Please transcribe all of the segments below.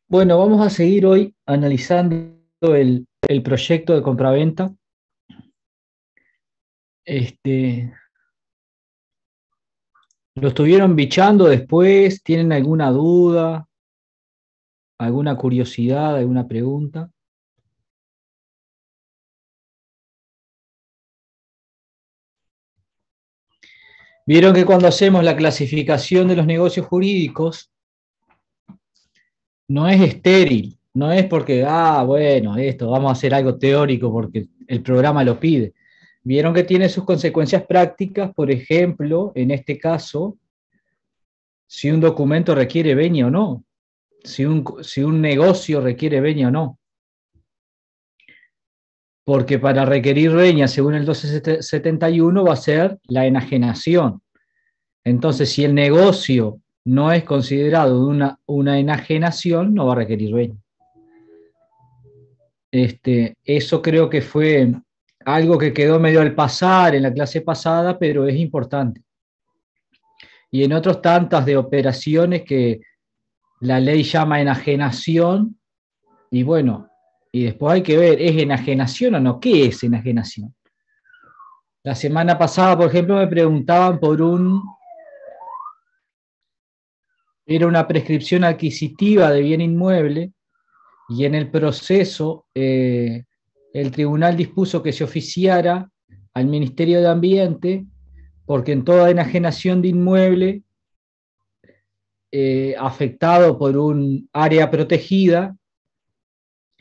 Bueno, vamos a seguir hoy analizando el proyecto de compraventa. Este, ¿Lo estuvieron bichando después? ¿Tienen alguna duda, alguna curiosidad, alguna pregunta? Vieron que cuando hacemos la clasificación de los negocios jurídicos, no es estéril, no es porque, bueno, esto, vamos a hacer algo teórico porque el programa lo pide. Vieron que tiene sus consecuencias prácticas, por ejemplo, en este caso, si un documento requiere venia o no, si un negocio requiere venia o no. Porque para requerir venia, según el 1271, va a ser la enajenación. Entonces, si el negocio no es considerado una enajenación, no va a requerir venia. Eso creo que fue algo que quedó medio al pasar en la clase pasada, pero es importante. Y en otros tantas de operaciones que la ley llama enajenación, y bueno, y después hay que ver, ¿es enajenación o no? ¿Qué es enajenación? La semana pasada, por ejemplo, me preguntaban era una prescripción adquisitiva de bien inmueble, y en el proceso el tribunal dispuso que se oficiara al Ministerio de Ambiente, porque en toda enajenación de inmueble afectado por un área protegida,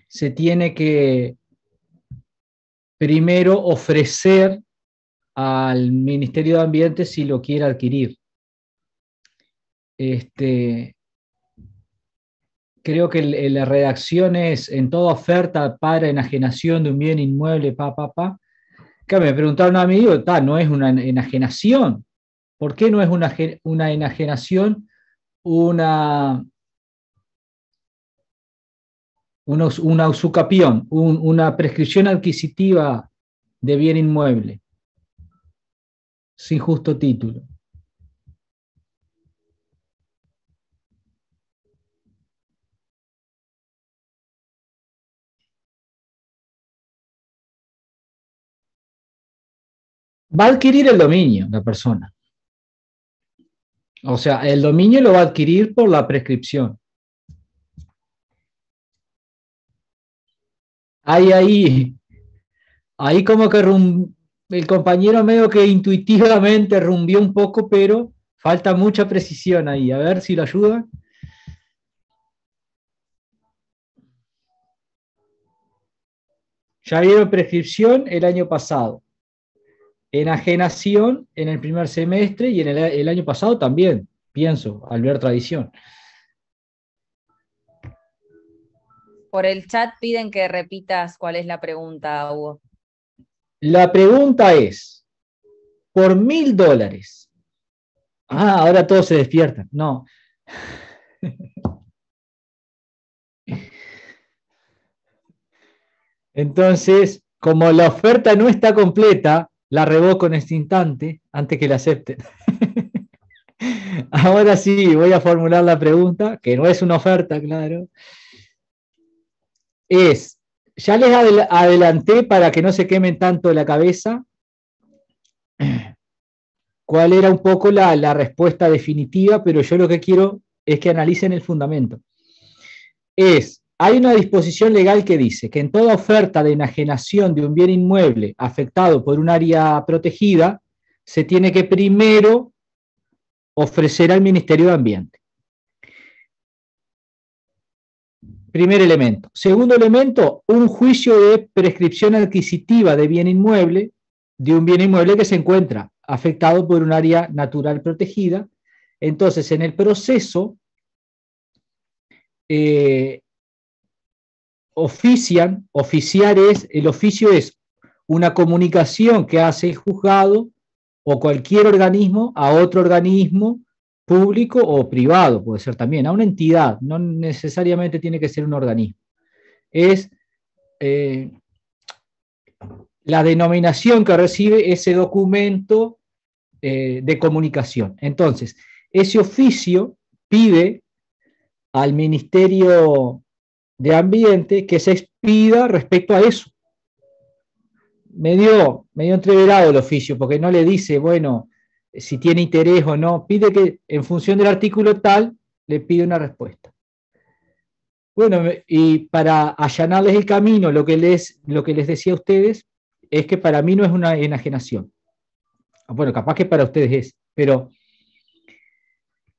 se tiene que primero ofrecer al Ministerio de Ambiente si lo quiere adquirir. Este, Creo que la redacción es en toda oferta para enajenación de un bien inmueble, Que me preguntaron a mí, digo, no es una enajenación. ¿Por qué no es una enajenación una, una usucapión, una prescripción adquisitiva de bien inmueble sin justo título? Va a adquirir el dominio la persona. O sea, el dominio lo va a adquirir por la prescripción. Hay ahí como que el compañero medio que intuitivamente rumbió un poco, pero falta mucha precisión ahí. A ver si lo ayuda. Ya vieron prescripción el año pasado, enajenación en el primer semestre y en el año pasado también, pienso, al ver tradición. Por el chat piden que repitas cuál es la pregunta, Hugo. La pregunta es, por $1000. Ahora todos se despiertan. No. Entonces, como la oferta no está completa, la revoco en este instante antes que la acepten. Ahora sí, voy a formular la pregunta, que no es una oferta, claro. Ya les adelanté para que no se quemen tanto la cabeza, cuál era un poco la respuesta definitiva, pero yo lo que quiero es que analicen el fundamento. Hay una disposición legal que dice que en toda oferta de enajenación de un bien inmueble afectado por un área protegida, se tiene que primero ofrecer al Ministerio de Ambiente. Primer elemento. Segundo elemento, un juicio de prescripción adquisitiva de bien inmueble, de un bien inmueble que se encuentra afectado por un área natural protegida. Entonces, en el proceso, el oficio es una comunicación que hace el juzgado o cualquier organismo a otro organismo público o privado, puede ser también, a una entidad, no necesariamente tiene que ser un organismo. Es la denominación que recibe ese documento de comunicación. Entonces, ese oficio pide al Ministerio de Ambiente que se expida respecto a eso. Medio entreverado el oficio, porque no le dice, bueno, si tiene interés o no, pide que en función del artículo tal, le pide una respuesta. Bueno, y para allanarles el camino, lo que les decía a ustedes es que para mí no es una enajenación. Bueno, capaz que para ustedes es, pero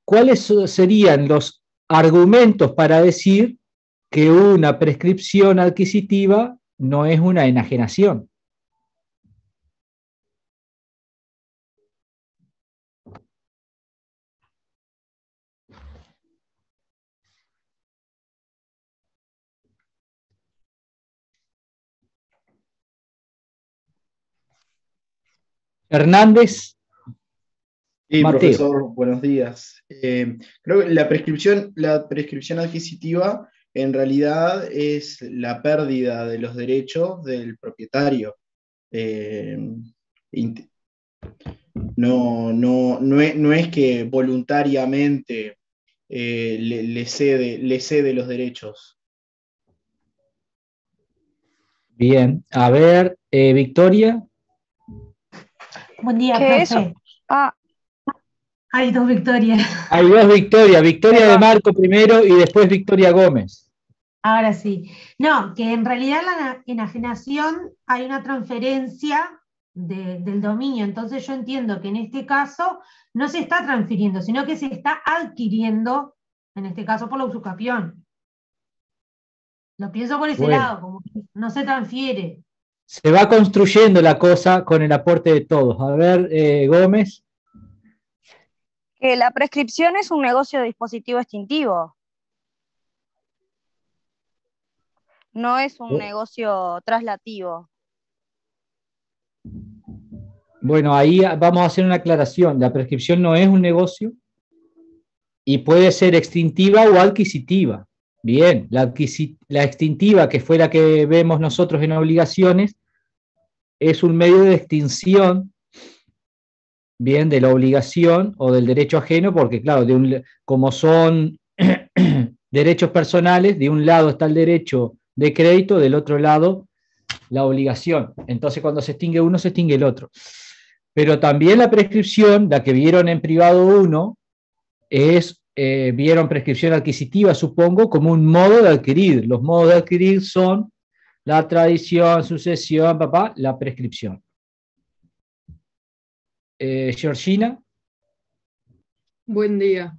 ¿cuáles serían los argumentos para decir que una prescripción adquisitiva no es una enajenación? Hernández, Sí, Mateo. profesor, buenos días. Creo que la prescripción adquisitiva en realidad es la pérdida de los derechos del propietario. Eh, int- no es que voluntariamente le cede los derechos. Bien, a ver, Victoria. Buen día, ¿Qué es profe. eso? Ah, Hay dos Victorias. Hay dos Victoria, Victoria de Perdón. Marco primero y después Victoria Gómez. Ahora sí. No, que en realidad la enajenación hay una transferencia del dominio. Entonces yo entiendo que en este caso no se está transfiriendo, sino que se está adquiriendo, en este caso por la usucapión. Lo pienso por ese Bueno. lado, como que no se transfiere. Se va construyendo la cosa con el aporte de todos. A ver, Gómez. que la prescripción es un negocio de dispositivo extintivo. No es un negocio traslativo. Bueno, ahí vamos a hacer una aclaración. La prescripción no es un negocio y puede ser extintiva o adquisitiva. Bien, la extintiva, que fue la que vemos nosotros en obligaciones, es un medio de extinción, bien, de la obligación o del derecho ajeno, porque claro, como son derechos personales, de un lado está el derecho de crédito, del otro lado la obligación. Entonces, cuando se extingue uno, se extingue el otro. Pero también la prescripción, la que vieron en privado 1, vieron prescripción adquisitiva, supongo, como un modo de adquirir. Los modos de adquirir son la tradición, sucesión, la prescripción. Georgina. Buen día.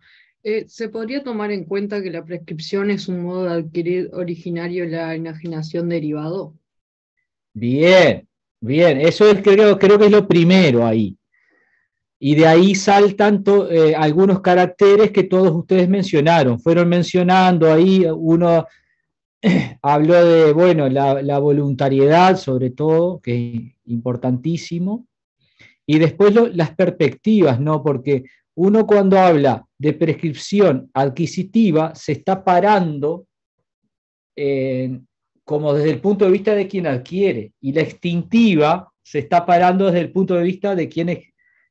¿Se podría tomar en cuenta que la prescripción es un modo de adquirir originario de la enajenación derivado? Bien, bien. Eso es, creo que es lo primero ahí. Y de ahí saltan algunos caracteres que todos ustedes mencionaron. Fueron mencionando ahí, uno habló de, bueno, la voluntariedad sobre todo, que es importantísimo. Y después las perspectivas, ¿no? Porque uno cuando habla de prescripción adquisitiva se está parando como desde el punto de vista de quien adquiere, y la extintiva se está parando desde el punto de vista de quien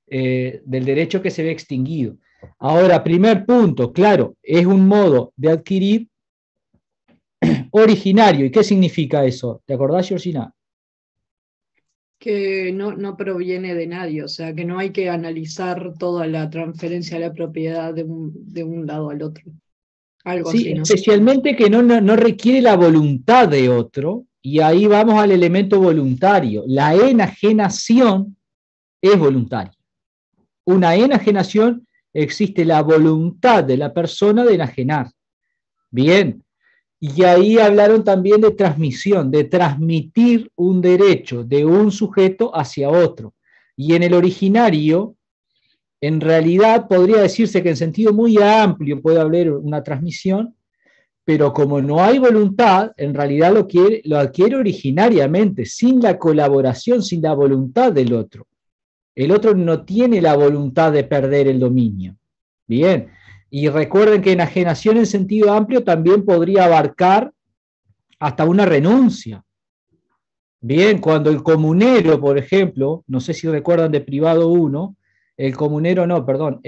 del derecho que se ve extinguido. Ahora, primer punto, claro, es un modo de adquirir originario. ¿Y qué significa eso? ¿Te acordás, Georgina? Que no proviene de nadie, o sea, que no hay que analizar toda la transferencia de la propiedad de un lado al otro. Algo Sí, así, ¿no? especialmente que no requiere la voluntad de otro, y ahí vamos al elemento voluntario. La enajenación es voluntaria. Una enajenación existe la voluntad de la persona de enajenar. Bien, y ahí hablaron también de transmisión, de transmitir un derecho de un sujeto hacia otro. Y en el originario, en realidad podría decirse que en sentido muy amplio puede haber una transmisión, pero como no hay voluntad, en realidad lo adquiere originariamente, sin la colaboración, sin la voluntad del otro. El otro no tiene la voluntad de perder el dominio. Bien, y recuerden que enajenación en sentido amplio también podría abarcar hasta una renuncia. Bien, cuando el comunero, por ejemplo, no sé si recuerdan de privado 1, el comunero no, perdón,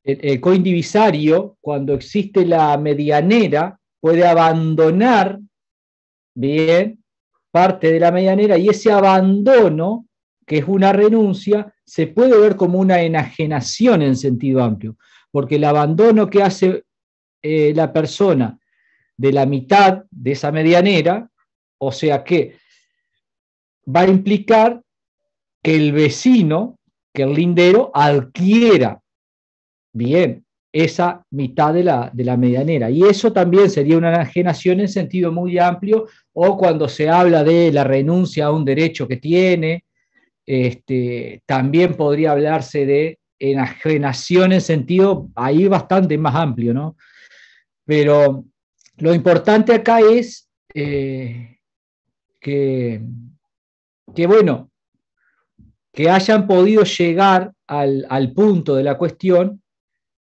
el coindivisario, cuando existe la medianera, puede abandonar, bien, parte de la medianera, y ese abandono, que es una renuncia, se puede ver como una enajenación en sentido amplio, porque el abandono que hace la persona de la mitad de esa medianera, o sea que va a implicar que el vecino, que el lindero, adquiera, bien, esa mitad de la medianera. Y eso también sería una enajenación en sentido muy amplio, o cuando se habla de la renuncia a un derecho que tiene, también podría hablarse de enajenación en sentido ahí bastante más amplio, ¿no? Pero lo importante acá es que, bueno, que hayan podido llegar al punto de la cuestión,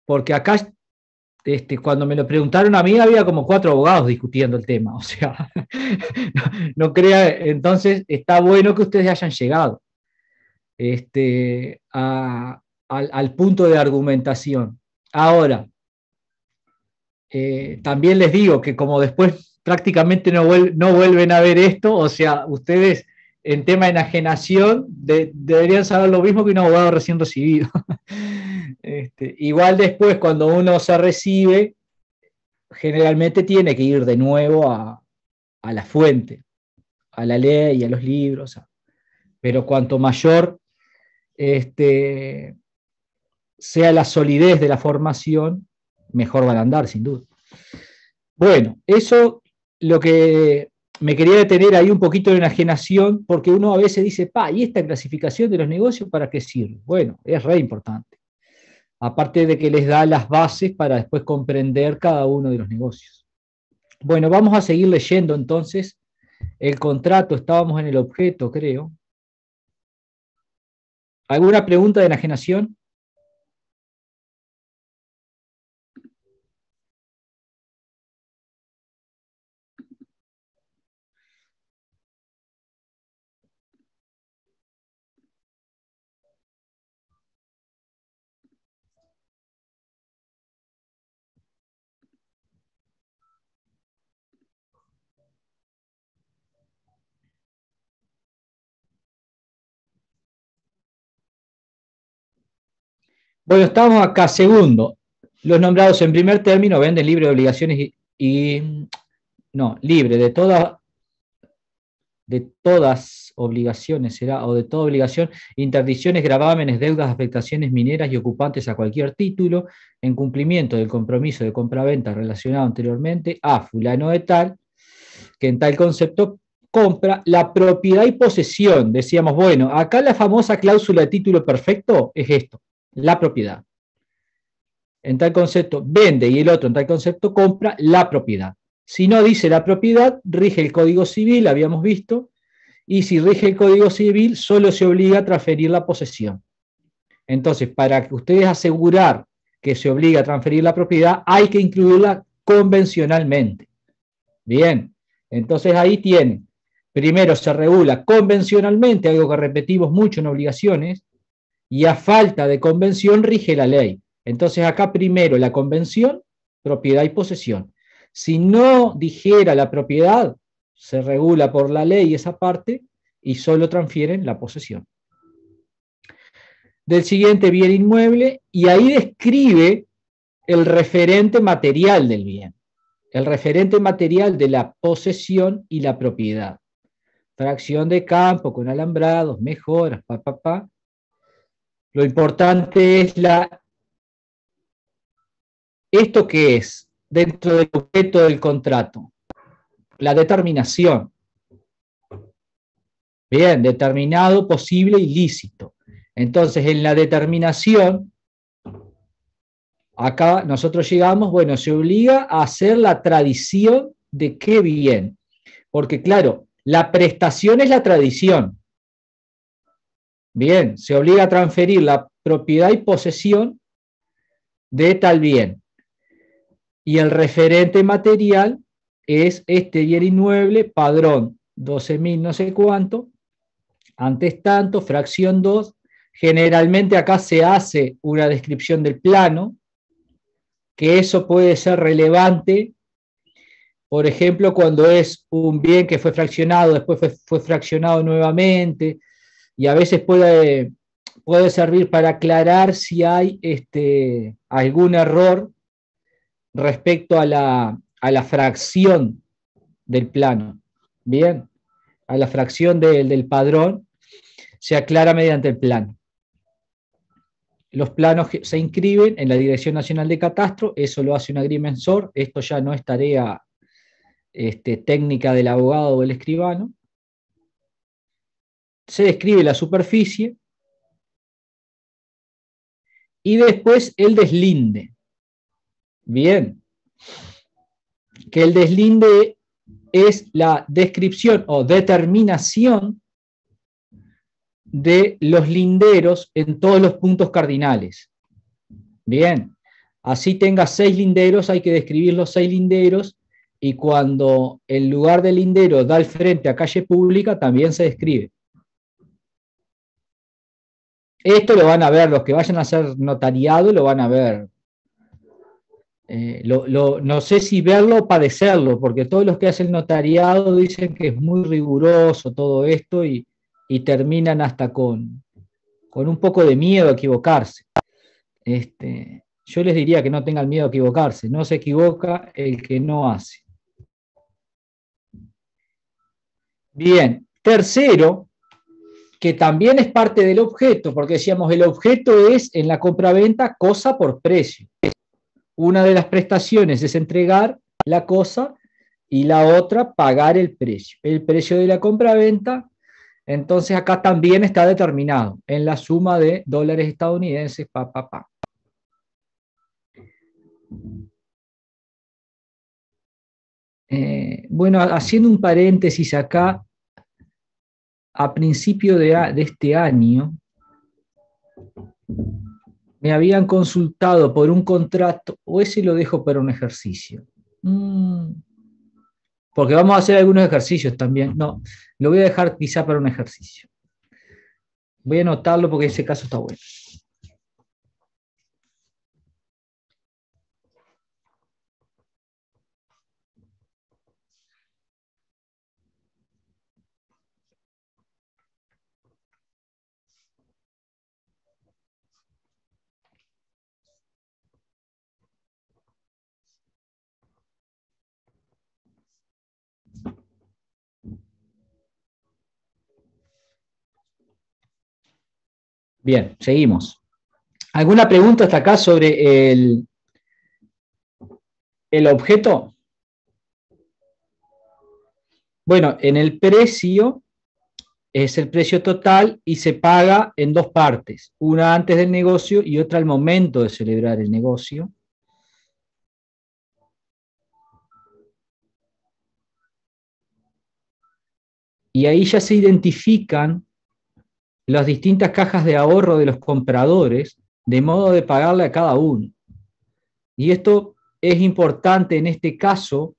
porque acá, cuando me lo preguntaron a mí, había como 4 abogados discutiendo el tema, o sea, no crea, entonces está bueno que ustedes hayan llegado al punto de argumentación. Ahora, también les digo que como después prácticamente no vuelven a ver esto, o sea, ustedes en tema de enajenación deberían saber lo mismo que un abogado recién recibido. Igual después, cuando uno se recibe, generalmente tiene que ir de nuevo a la fuente, a la ley, a los libros, pero cuanto mayor sea la solidez de la formación, mejor van a andar, sin duda. Bueno, eso lo que me quería detener ahí un poquito de enajenación, porque uno a veces dice, ¿y esta clasificación de los negocios para qué sirve? Bueno, es re importante. Aparte de que les da las bases para después comprender cada uno de los negocios. Bueno, vamos a seguir leyendo entonces el contrato. Estábamos en el objeto, creo. ¿Alguna pregunta de enajenación? Bueno, estamos acá. Segundo, los nombrados en primer término venden libre de obligaciones libre de todas obligaciones, o de toda obligación, interdicciones, gravámenes, deudas, afectaciones mineras y ocupantes a cualquier título, en cumplimiento del compromiso de compraventa relacionado anteriormente a fulano de tal, que en tal concepto compra la propiedad y posesión. Decíamos, bueno, acá la famosa cláusula de título perfecto es esto, la propiedad. En tal concepto vende y el otro en tal concepto compra la propiedad. Si no dice la propiedad, rige el Código Civil, habíamos visto, y si rige el Código Civil, solo se obliga a transferir la posesión. Entonces, para que ustedes asegurar que se obliga a transferir la propiedad, hay que incluirla convencionalmente. Bien, entonces ahí tienen. Primero se regula convencionalmente, algo que repetimos mucho en obligaciones, y a falta de convención rige la ley. Entonces acá primero la convención, propiedad y posesión. Si no dijera la propiedad, se regula por la ley esa parte y solo transfieren la posesión. Del siguiente bien inmueble, y ahí describe el referente material del bien, el referente material de la posesión y la propiedad. Fracción de campo con alambrados, mejoras, Lo importante es ¿esto qué es? Dentro del objeto del contrato. La determinación. Bien, determinado, posible y lícito. Entonces, en la determinación, acá nosotros llegamos, bueno, se obliga a hacer la tradición de qué bien. Porque, claro, la prestación es la tradición. Bien, se obliga a transferir la propiedad y posesión de tal bien. Y el referente material es este bien inmueble, padrón 12.000 no sé cuánto, antes tanto, fracción 2. Generalmente acá se hace una descripción del plano, que eso puede ser relevante, por ejemplo, cuando es un bien que fue fraccionado, después fue fraccionado nuevamente, y a veces puede servir para aclarar si hay algún error respecto a la fracción del plano. Bien, a la fracción del padrón se aclara mediante el plano. Los planos se inscriben en la Dirección Nacional de Catastro, eso lo hace un agrimensor, esto ya no es tarea técnica del abogado o el escribano. Se describe la superficie y después el deslinde. Bien, que el deslinde es la descripción o determinación de los linderos en todos los puntos cardinales. Bien, así tenga 6 linderos, hay que describir los 6 linderos, y cuando el lugar del lindero da el frente a calle pública, también se describe. Esto lo van a ver, los que vayan a hacer notariado lo van a ver. No sé si verlo o padecerlo, porque todos los que hacen notariado dicen que es muy riguroso todo esto y terminan hasta con un poco de miedo a equivocarse. Yo les diría que no tengan miedo a equivocarse, no se equivoca el que no hace. Bien, tercero, que también es parte del objeto, porque decíamos el objeto es en la compraventa cosa por precio. Una de las prestaciones es entregar la cosa y la otra pagar el precio de la compraventa. Entonces acá también está determinado en la suma de dólares estadounidenses, Bueno, haciendo un paréntesis acá, a principio de este año, me habían consultado por un contrato, o ese lo dejo para un ejercicio. Porque vamos a hacer algunos ejercicios también. No, lo voy a dejar quizá para un ejercicio. Voy a anotarlo porque ese caso está bueno. Bien, seguimos. ¿Alguna pregunta hasta acá sobre el objeto? Bueno, en el precio es el precio total y se paga en 2 partes, una antes del negocio y otra al momento de celebrar el negocio. Y ahí ya se identifican las distintas cajas de ahorro de los compradores, de modo de pagarle a cada uno. Y esto es importante en este caso,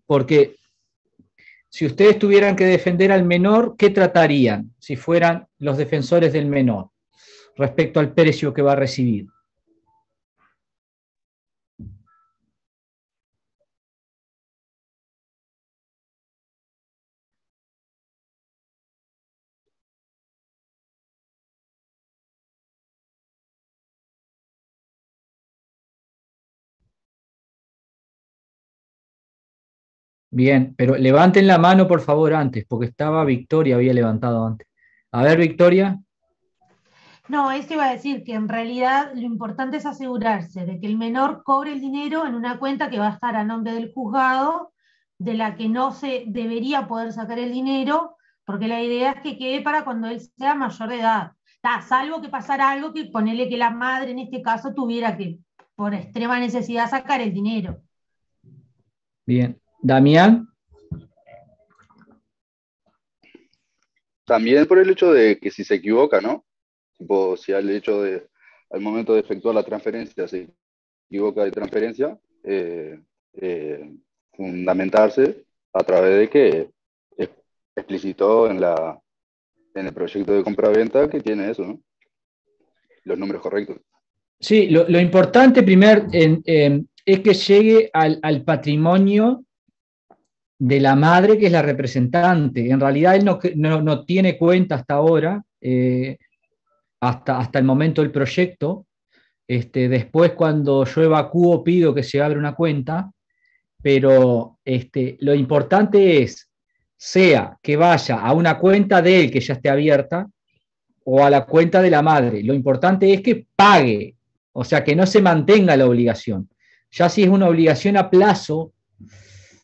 porque si ustedes tuvieran que defender al menor, ¿qué tratarían si fueran los defensores del menor respecto al precio que va a recibir? Bien, pero levanten la mano por favor antes, porque estaba Victoria, había levantado antes. A ver, Victoria. No, eso iba a decir que en realidad lo importante es asegurarse de que el menor cobre el dinero en una cuenta que va a estar a nombre del juzgado, de la que no se debería poder sacar el dinero, porque la idea es que quede para cuando él sea mayor de edad. Salvo que pasara algo que ponele que la madre en este caso tuviera que, por extrema necesidad, sacar el dinero. Bien. Damián. También por el hecho de que si se equivoca, ¿no? Tipo, si al momento de efectuar la transferencia se equivoca de transferencia, fundamentarse a través de que explicitó en el proyecto de compraventa que tiene eso, ¿no? Los números correctos. Sí, lo importante es que llegue al patrimonio de la madre, que es la representante. En realidad él no tiene cuenta hasta ahora, hasta el momento del proyecto. Después, cuando yo evacúo, pido que se abra una cuenta, pero lo importante es, sea que vaya a una cuenta de él que ya esté abierta o a la cuenta de la madre. Lo importante es que pague, o sea, que no se mantenga la obligación. Ya si es una obligación a plazo,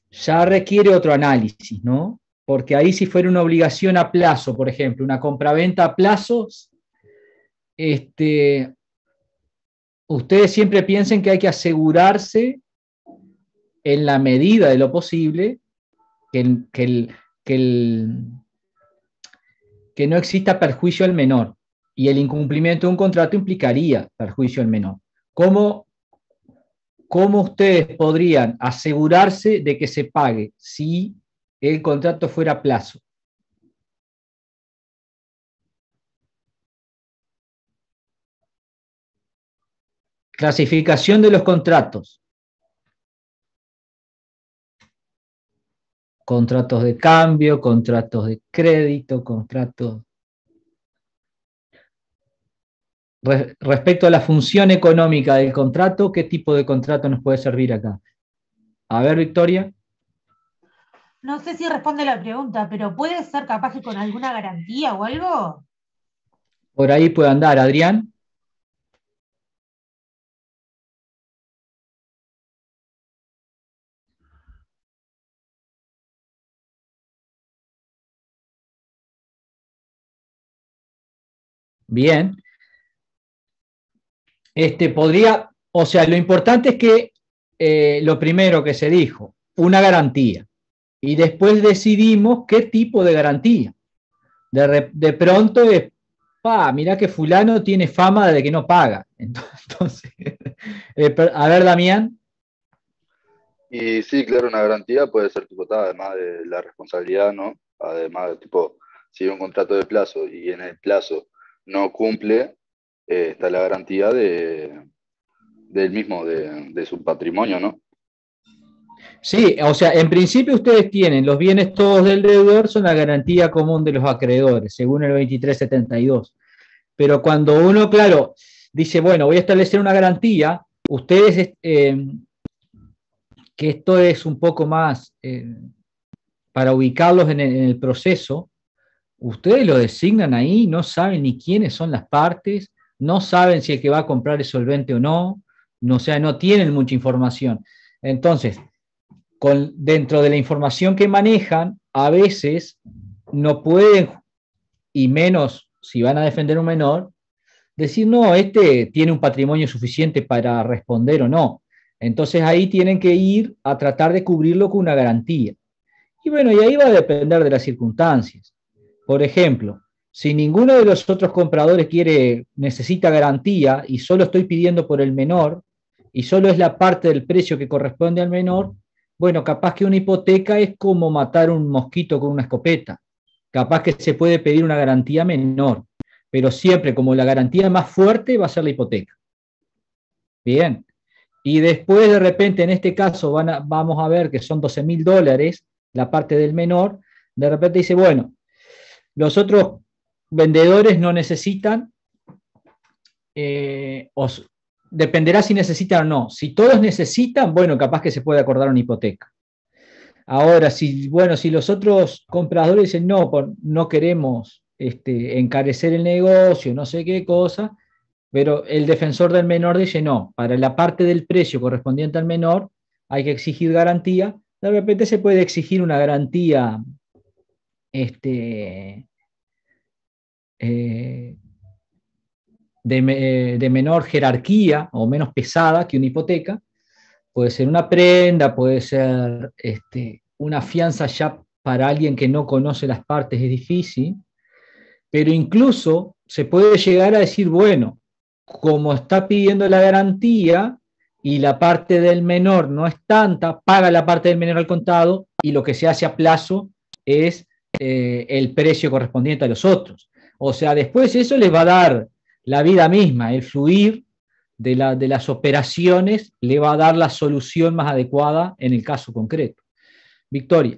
ya requiere otro análisis, ¿no? Porque ahí, si fuera una obligación a plazo, por ejemplo, una compraventa a plazos, ustedes siempre piensen que hay que asegurarse, en la medida de lo posible, que no exista perjuicio al menor, y el incumplimiento de un contrato implicaría perjuicio al menor. ¿Cómo ustedes podrían asegurarse de que se pague si el contrato fuera a plazo? Clasificación de los contratos. Contratos de cambio, contratos de crédito, contratos... Respecto a la función económica del contrato, ¿qué tipo de contrato nos puede servir acá? A ver, Victoria. No sé si responde la pregunta, pero ¿puede ser capaz que con alguna garantía o algo? Por ahí puede andar, Adrián. Bien. Podría, o sea, lo importante es que lo primero que se dijo, una garantía, y después decidimos qué tipo de garantía. De pronto es, mirá que fulano tiene fama de que no paga. Entonces, a ver, Damián. Y sí, claro, una garantía puede ser tipo, además de la responsabilidad, ¿no? Además de tipo, si hay un contrato de plazo y en el plazo no cumple, está la garantía del mismo, de su patrimonio, ¿no? Sí, o sea, en principio ustedes tienen los bienes todos del deudor, son la garantía común de los acreedores, según el 2372. Pero cuando uno, claro, dice, bueno, voy a establecer una garantía, ustedes, que esto es un poco más para ubicarlos en el proceso, ustedes lo designan ahí, no saben ni quiénes son las partes, no saben si el que va a comprar es solvente o no, o sea, no tienen mucha información. Entonces, dentro de la información que manejan, a veces no pueden, y menos si van a defender a un menor, decir, no, tiene un patrimonio suficiente para responder o no. Entonces ahí tienen que ir a tratar de cubrirlo con una garantía. Y bueno, y ahí va a depender de las circunstancias. Por ejemplo, si ninguno de los otros compradores necesita garantía y solo estoy pidiendo por el menor, y solo es la parte del precio que corresponde al menor, bueno, capaz que una hipoteca es como matar un mosquito con una escopeta. Capaz que se puede pedir una garantía menor, pero siempre como la garantía más fuerte va a ser la hipoteca. Bien. Y después, de repente, en este caso, vamos a ver que son $12.000 la parte del menor. De repente dice, bueno, los otros vendedores no necesitan, dependerá si necesitan o no. Si todos necesitan, bueno, capaz que se puede acordar una hipoteca. Ahora, si los otros compradores dicen, no queremos encarecer el negocio, no sé qué cosa, pero el defensor del menor dice, no, para la parte del precio correspondiente al menor hay que exigir garantía. De repente se puede exigir una garantía de menor jerarquía o menos pesada que una hipoteca. Puede ser una prenda, puede ser una fianza, ya para alguien que no conoce las partes es difícil, pero incluso se puede llegar a decir, bueno, como está pidiendo la garantía y la parte del menor no es tanta, paga la parte del menor al contado y lo que se hace a plazo es el precio correspondiente a los otros. O sea, después eso les va a dar la vida misma, el fluir de las operaciones le va a dar la solución más adecuada en el caso concreto. Victoria.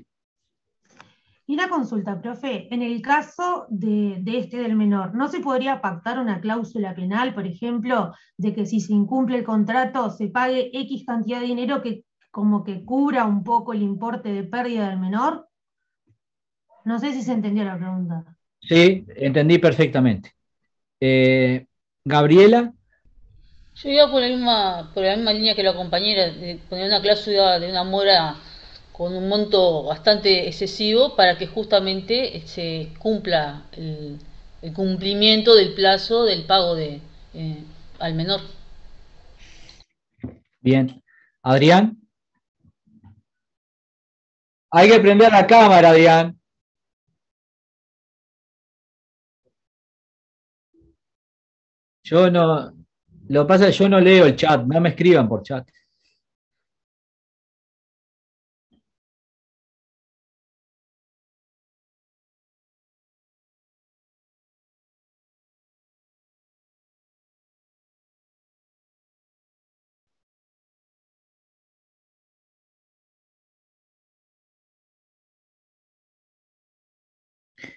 Y una consulta, profe, en el caso del menor, ¿no se podría pactar una cláusula penal, por ejemplo, de que si se incumple el contrato se pague X cantidad de dinero que como que cubra un poco el importe de pérdida del menor? No sé si se entendió la pregunta. Sí, entendí perfectamente. Gabriela. Yo iba por la misma línea que la compañera, de poner una cláusula de una mora con un monto bastante excesivo para que justamente se cumpla el cumplimiento del plazo del pago al menor. Bien. Adrián. Hay que prender la cámara, Adrián. Yo no, lo que pasa es que yo no leo el chat, no me escriban por chat.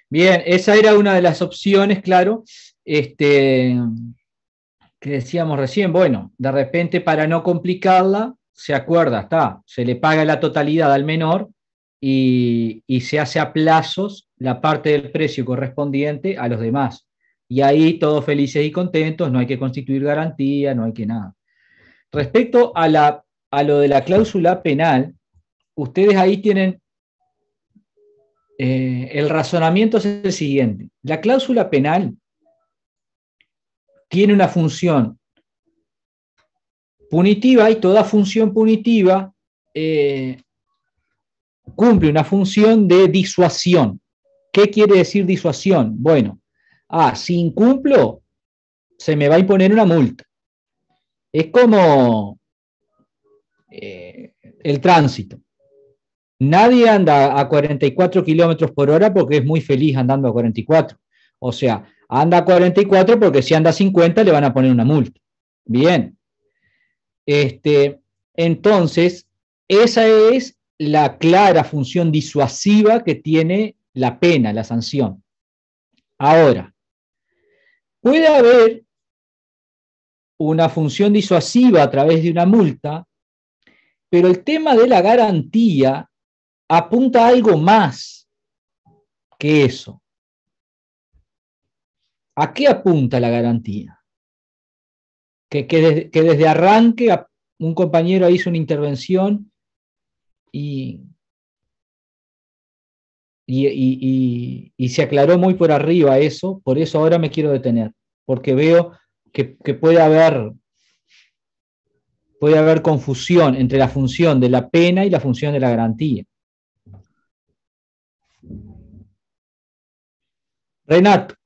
Bien, esa era una de las opciones, claro, que decíamos recién. Bueno, de repente para no complicarla, se acuerda, se le paga la totalidad al menor y se hace a plazos la parte del precio correspondiente a los demás. Y ahí todos felices y contentos, no hay que constituir garantía, no hay que nada. Respecto a lo de la cláusula penal, ustedes ahí tienen el razonamiento es el siguiente. La cláusula penal tiene una función punitiva y toda función punitiva cumple una función de disuasión. ¿Qué quiere decir disuasión? Bueno, si incumplo, se me va a imponer una multa. Es como el tránsito. Nadie anda a 44 kilómetros por hora porque es muy feliz andando a 44. O sea, anda a 44 porque si anda a 50 le van a poner una multa. Bien. Entonces, esa es la clara función disuasiva que tiene la pena, la sanción. Ahora, puede haber una función disuasiva a través de una multa, pero el tema de la garantía apunta a algo más que eso. ¿A qué apunta la garantía? Que desde arranque un compañero hizo una intervención y se aclaró muy por arriba eso, por eso ahora me quiero detener, porque veo que puede haber confusión entre la función de la pena y la función de la garantía. Renato.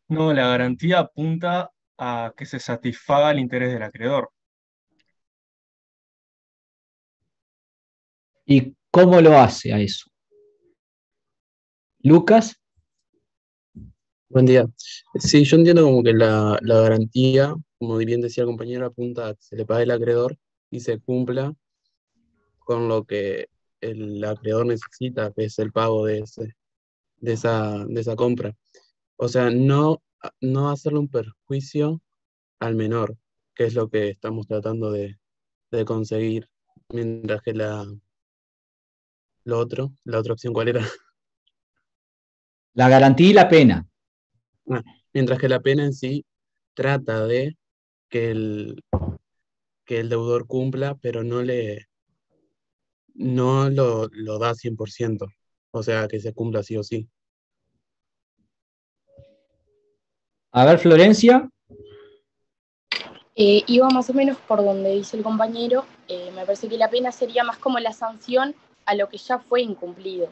No, la garantía apunta a que se satisfaga el interés del acreedor. ¿Y cómo lo hace a eso? Lucas. Buen día. Sí, yo entiendo como que la garantía, como bien decía el compañero, apunta a que se le pague al acreedor y se cumpla con lo que el acreedor necesita, que es el pago de esa compra. O sea, no hacerle un perjuicio al menor, que es lo que estamos tratando de conseguir, mientras que la otra opción, ¿cuál era? La garantía y la pena. Mientras que la pena en sí trata de que el deudor cumpla, pero no lo da 100%. O sea, que se cumpla sí o sí. A ver, Florencia. Iba más o menos por donde dice el compañero. Me parece que la pena sería más como la sanción a lo que ya fue incumplido.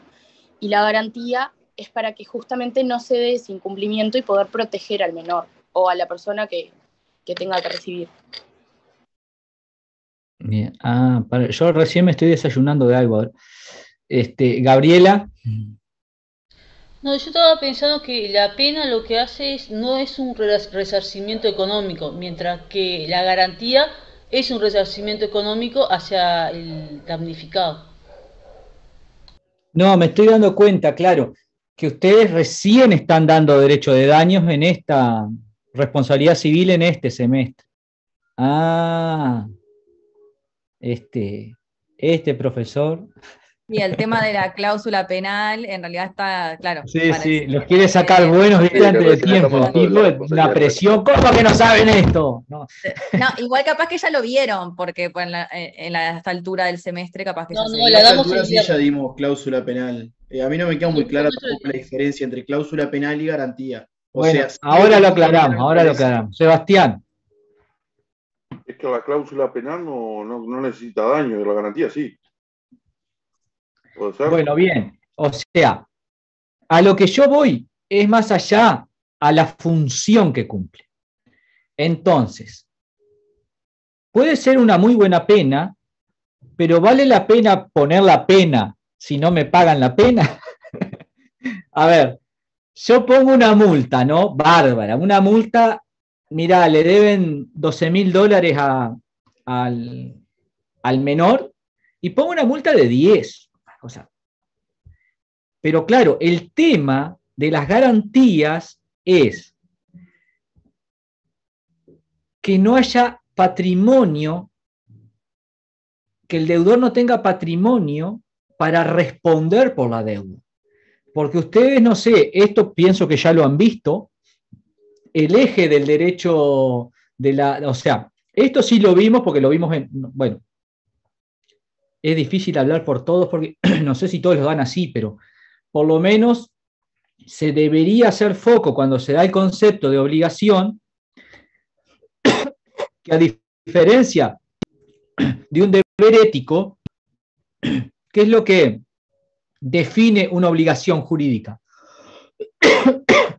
Y la garantía es para que justamente no se dé ese incumplimiento y poder proteger al menor o a la persona que tenga que recibir. Bien. Yo recién me estoy desayunando de algo. A ver. Gabriela. No, yo estaba pensando que la pena lo que hace no es un resarcimiento económico, mientras que la garantía es un resarcimiento económico hacia el damnificado. No, me estoy dando cuenta, claro, que ustedes recién están dando derecho de daños en esta responsabilidad civil en este semestre. Ah, este profesor. Y el tema de la cláusula penal, en realidad está, claro, Sí, para sí, el los quiere sacar semestre. buenos, Sí, viste, que antes de recién tiempo. estamos El dando tipo, la la responsabilidad presión, ¿cómo que no saben esto? No. No, igual capaz que ya lo vieron, porque pues, en esta altura del semestre capaz que ya No, se no, A vio. la esta damos altura el sí ya viernes. dimos cláusula penal. A mí no me queda muy El clara semestre tampoco la diferencia entre cláusula penal y garantía. O Bueno, sea, sí lo ahora que lo tiene que ver aclaramos, me ahora lo parece. aclaramos. Sebastián, Es que la cláusula penal no necesita daño, y la garantía sí. ¿Puede ser? bueno, bien. O sea, a lo que yo voy es más allá a la función que cumple. Entonces, puede ser una muy buena pena, pero ¿vale la pena poner la pena si no me pagan la pena? A ver, yo pongo una multa, ¿no? Bárbara, una multa, mirá, le deben $12.000 al menor y pongo una multa de 10. O sea, pero claro, el tema de las garantías es que no haya patrimonio, que el deudor no tenga patrimonio para responder por la deuda. Porque ustedes, no sé, esto pienso que ya lo han visto, el eje del derecho o sea, esto sí lo vimos porque lo vimos bueno, es difícil hablar por todos porque no sé si todos lo dan así, pero por lo menos se debería hacer foco cuando se da el concepto de obligación, que a diferencia de un deber ético, ¿qué es lo que define una obligación jurídica?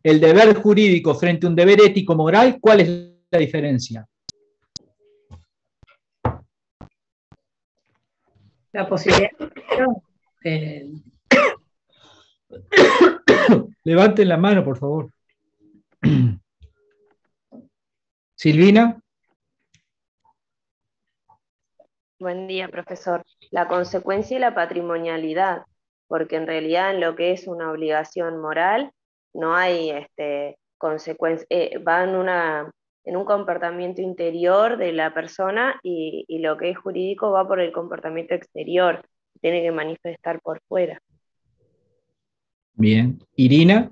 El deber jurídico frente a un deber ético moral, ¿cuál es la diferencia? La posibilidad de... Levanten la mano, por favor. Silvina. Buen día, profesor. La consecuencia y la patrimonialidad, porque en realidad en lo que es una obligación moral no hay consecuencia, va en un comportamiento interior de la persona y lo que es jurídico va por el comportamiento exterior, tiene que manifestar por fuera. Bien. Irina.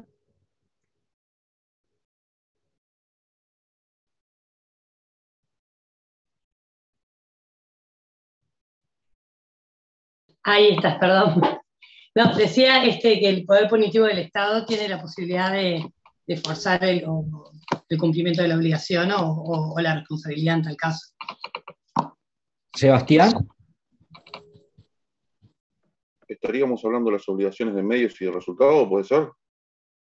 Ahí estás, perdón. No, decía que el poder punitivo del Estado tiene la posibilidad de forzar el cumplimiento de la obligación o la responsabilidad en tal caso. Sebastián. ¿Estaríamos hablando de las obligaciones de medios y de resultados, puede ser?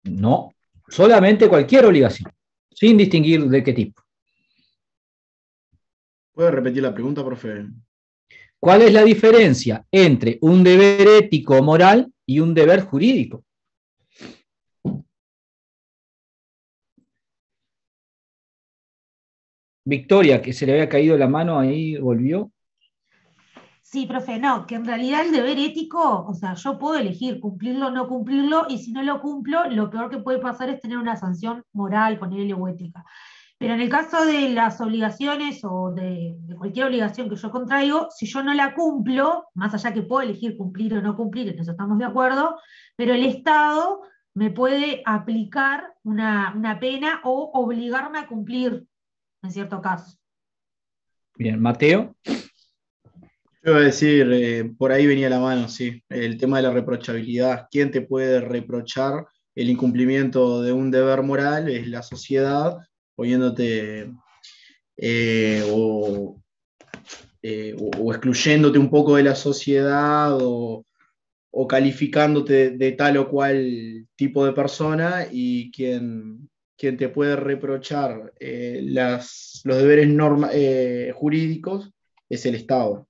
No, solamente cualquier obligación, sin distinguir de qué tipo. ¿Puede repetir la pregunta, profe? ¿Cuál es la diferencia entre un deber ético o moral y un deber jurídico? Victoria, que se le había caído la mano ahí, volvió. Sí, profe, no, que en realidad el deber ético, o sea, yo puedo elegir cumplirlo o no cumplirlo, y si no lo cumplo, lo peor que puede pasar es tener una sanción moral, ponerle o ética. Pero en el caso de las obligaciones o de cualquier obligación que yo contraigo, si yo no la cumplo, más allá que puedo elegir cumplir o no cumplir, en eso estamos de acuerdo, pero el Estado me puede aplicar una pena o obligarme a cumplir en cierto caso. Bien, Mateo. Yo iba a decir, por ahí venía la mano, sí, el tema de la reprochabilidad. ¿Quién te puede reprochar el incumplimiento de un deber moral? Es la sociedad, poniéndote o excluyéndote un poco de la sociedad o calificándote de tal o cual tipo de persona, y quien te puede reprochar los deberes jurídicos es el Estado.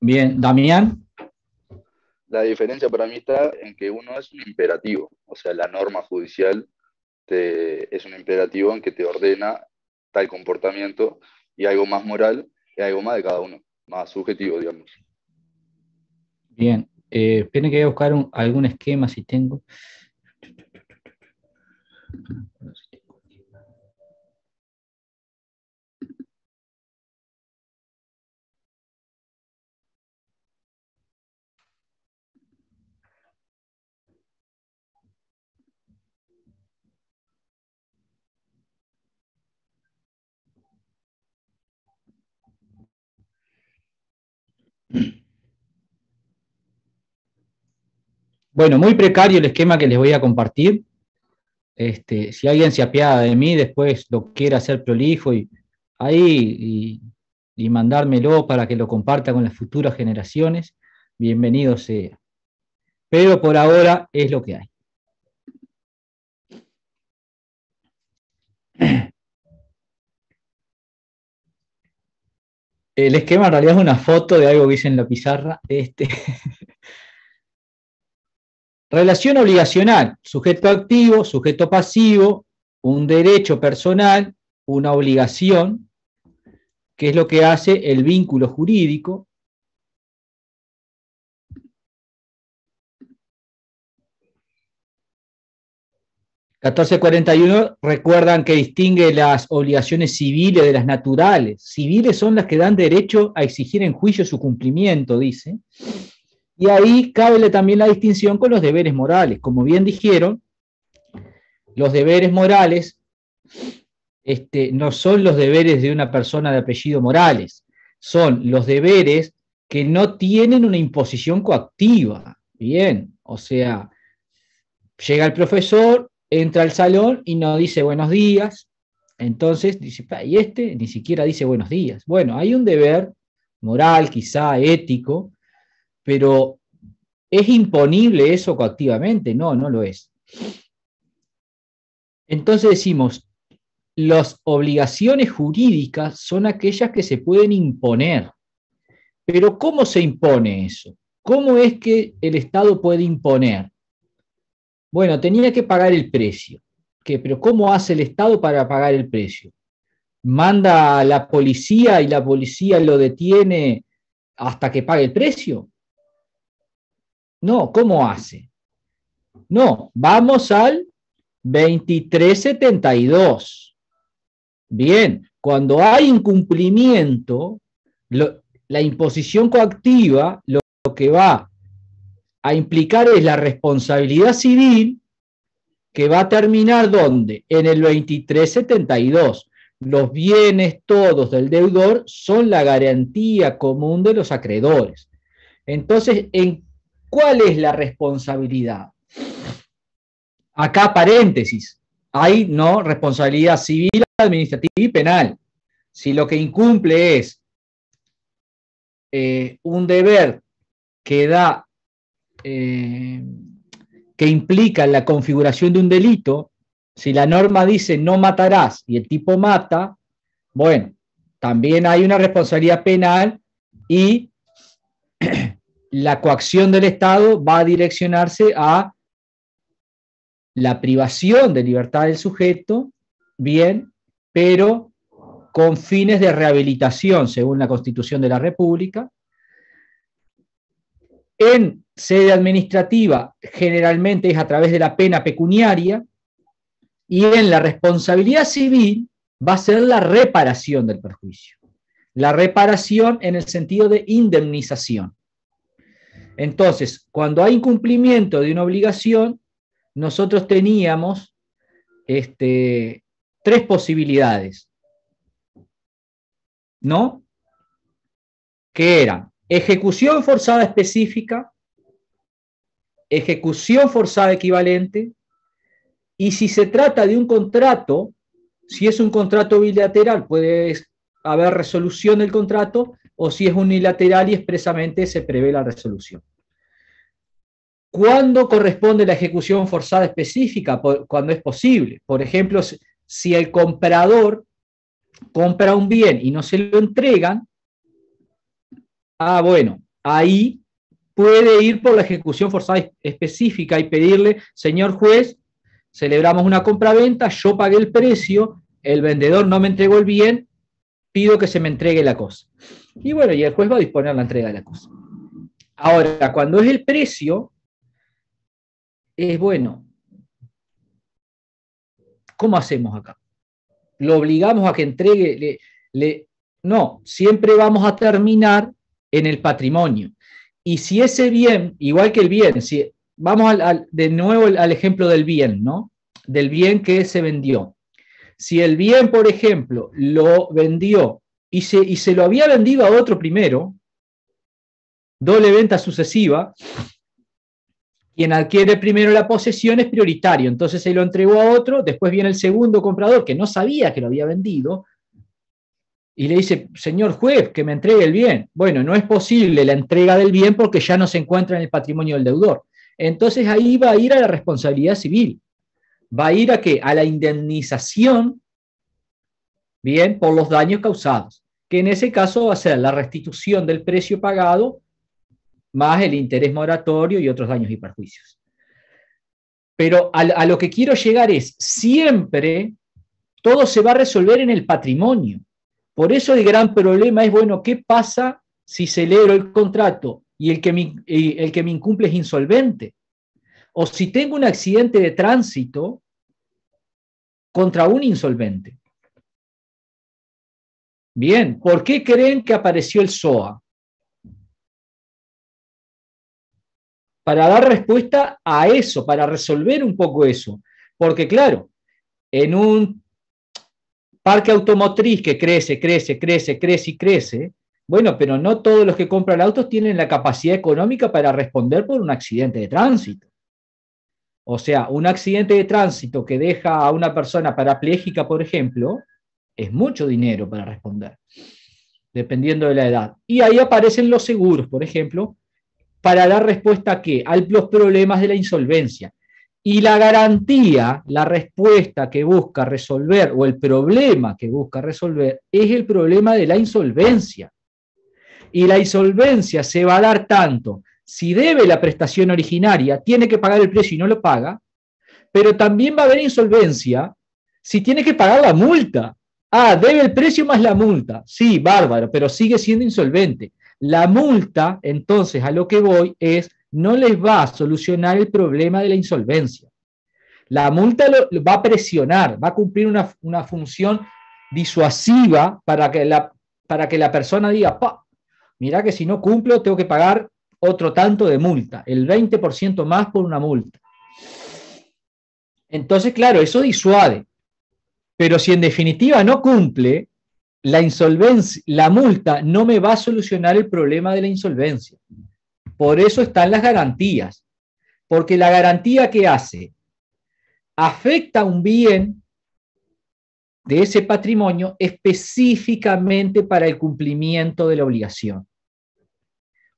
Bien, Damián. La diferencia para mí está en que uno es un imperativo, o sea, la norma judicial es un imperativo en que te ordena tal comportamiento, y algo más moral y algo más de cada uno, más subjetivo, digamos. Bien, esperen que voy a buscar algún esquema si tengo. Bueno, muy precario el esquema que les voy a compartir. Si alguien se apiada de mí, después lo quiere hacer prolijo y mandármelo para que lo comparta con las futuras generaciones, bienvenido sea. Pero por ahora es lo que hay. El esquema en realidad es una foto de algo que hice en la pizarra. Relación obligacional, sujeto activo, sujeto pasivo, un derecho personal, una obligación, que es lo que hace el vínculo jurídico. (1441) recuerdan que distingue las obligaciones civiles de las naturales. Civiles son las que dan derecho a exigir en juicio su cumplimiento, dice. Y ahí cabe también la distinción con los deberes morales. Como bien dijeron, los deberes morales no son los deberes de una persona de apellido Morales, son los deberes que no tienen una imposición coactiva. Bien, o sea, llega el profesor, entra al salón y no dice buenos días, entonces dice, y ni siquiera dice buenos días. Bueno, hay un deber moral, quizá ético, pero ¿es imponible eso coactivamente? No, no lo es. Entonces decimos, las obligaciones jurídicas son aquellas que se pueden imponer. Pero ¿cómo se impone eso? ¿Cómo es que el Estado puede imponer? Bueno, tenía que pagar el precio. ¿Pero cómo hace el Estado para pagar el precio? ¿Manda a la policía y la policía lo detiene hasta que pague el precio? No, ¿cómo hace? No, vamos al 2372. Bien, cuando hay incumplimiento, la imposición coactiva lo que va a implicar es la responsabilidad civil, que va a terminar ¿dónde? En el 2372. Los bienes todos del deudor son la garantía común de los acreedores. Entonces, ¿cuál es la responsabilidad? Acá paréntesis, hay no responsabilidad civil, administrativa y penal. Si lo que incumple es un deber que da, que implica la configuración de un delito, si la norma dice no matarás y el tipo mata, bueno, también hay una responsabilidad penal y la coacción del Estado va a direccionarse a la privación de libertad del sujeto, bien, pero con fines de rehabilitación, según la Constitución de la República. En sede administrativa, generalmente es a través de la pena pecuniaria, y en la responsabilidad civil va a ser la reparación del perjuicio. La reparación en el sentido de indemnización. Entonces, cuando hay incumplimiento de una obligación, nosotros teníamos tres posibilidades, ¿no? Que eran ejecución forzada específica, ejecución forzada equivalente, y si se trata de un contrato, si es un contrato bilateral, puede haber resolución del contrato, o si es unilateral y expresamente se prevé la resolución. ¿Cuándo corresponde la ejecución forzada específica? Cuando es posible. Por ejemplo, si el comprador compra un bien y no se lo entregan, bueno, ahí puede ir por la ejecución forzada específica y pedirle, señor juez, celebramos una compraventa, yo pagué el precio, el vendedor no me entregó el bien, pido que se me entregue la cosa. Y bueno, y el juez va a disponer la entrega de la cosa. Ahora, cuando es el precio, es bueno. ¿Cómo hacemos acá? ¿Lo obligamos a que entregue? No, siempre vamos a terminar en el patrimonio. Y si ese bien, igual que el bien, si vamos de nuevo al ejemplo del bien, ¿no? Del bien que se vendió. Si el bien, por ejemplo, lo vendió y se lo había vendido a otro primero, doble venta sucesiva, quien adquiere primero la posesión es prioritario, entonces se lo entregó a otro, después viene el segundo comprador que no sabía que lo había vendido, y le dice, señor juez, que me entregue el bien. Bueno, no es posible la entrega del bien porque ya no se encuentra en el patrimonio del deudor. Entonces ahí va a ir a la responsabilidad civil. Va a ir a ¿qué? A la indemnización, bien, por los daños causados, que en ese caso va a ser la restitución del precio pagado más el interés moratorio y otros daños y perjuicios. Pero a lo que quiero llegar es, siempre todo se va a resolver en el patrimonio. Por eso el gran problema es, bueno, ¿qué pasa si celebro el contrato y el que me incumple es insolvente? O si tengo un accidente de tránsito contra un insolvente. Bien, ¿por qué creen que apareció el SOA? Para dar respuesta a eso, para resolver un poco eso. Porque claro, en un parque automotriz que crece, bueno, pero no todos los que compran autos tienen la capacidad económica para responder por un accidente de tránsito. O sea, un accidente de tránsito que deja a una persona parapléjica, por ejemplo, es mucho dinero para responder, dependiendo de la edad. Y ahí aparecen los seguros, por ejemplo, para dar respuesta a ¿qué? A los problemas de la insolvencia. Y la garantía, la respuesta que busca resolver, o el problema que busca resolver, es el problema de la insolvencia. Y la insolvencia se va a dar tanto si debe la prestación originaria, tiene que pagar el precio y no lo paga, pero también va a haber insolvencia si tiene que pagar la multa. Ah, debe el precio más la multa. Sí, bárbaro, pero sigue siendo insolvente. La multa, entonces, a lo que voy es, no les va a solucionar el problema de la insolvencia. La multa lo va a presionar, va a cumplir una función disuasiva para que la persona diga, mira que si no cumplo tengo que pagar otro tanto de multa, el 20% más por una multa. Entonces, claro, eso disuade. Pero si en definitiva no cumple, la insolvencia, la multa no me va a solucionar el problema de la insolvencia. Por eso están las garantías. Porque la garantía que hace afecta un bien de ese patrimonio específicamente para el cumplimiento de la obligación.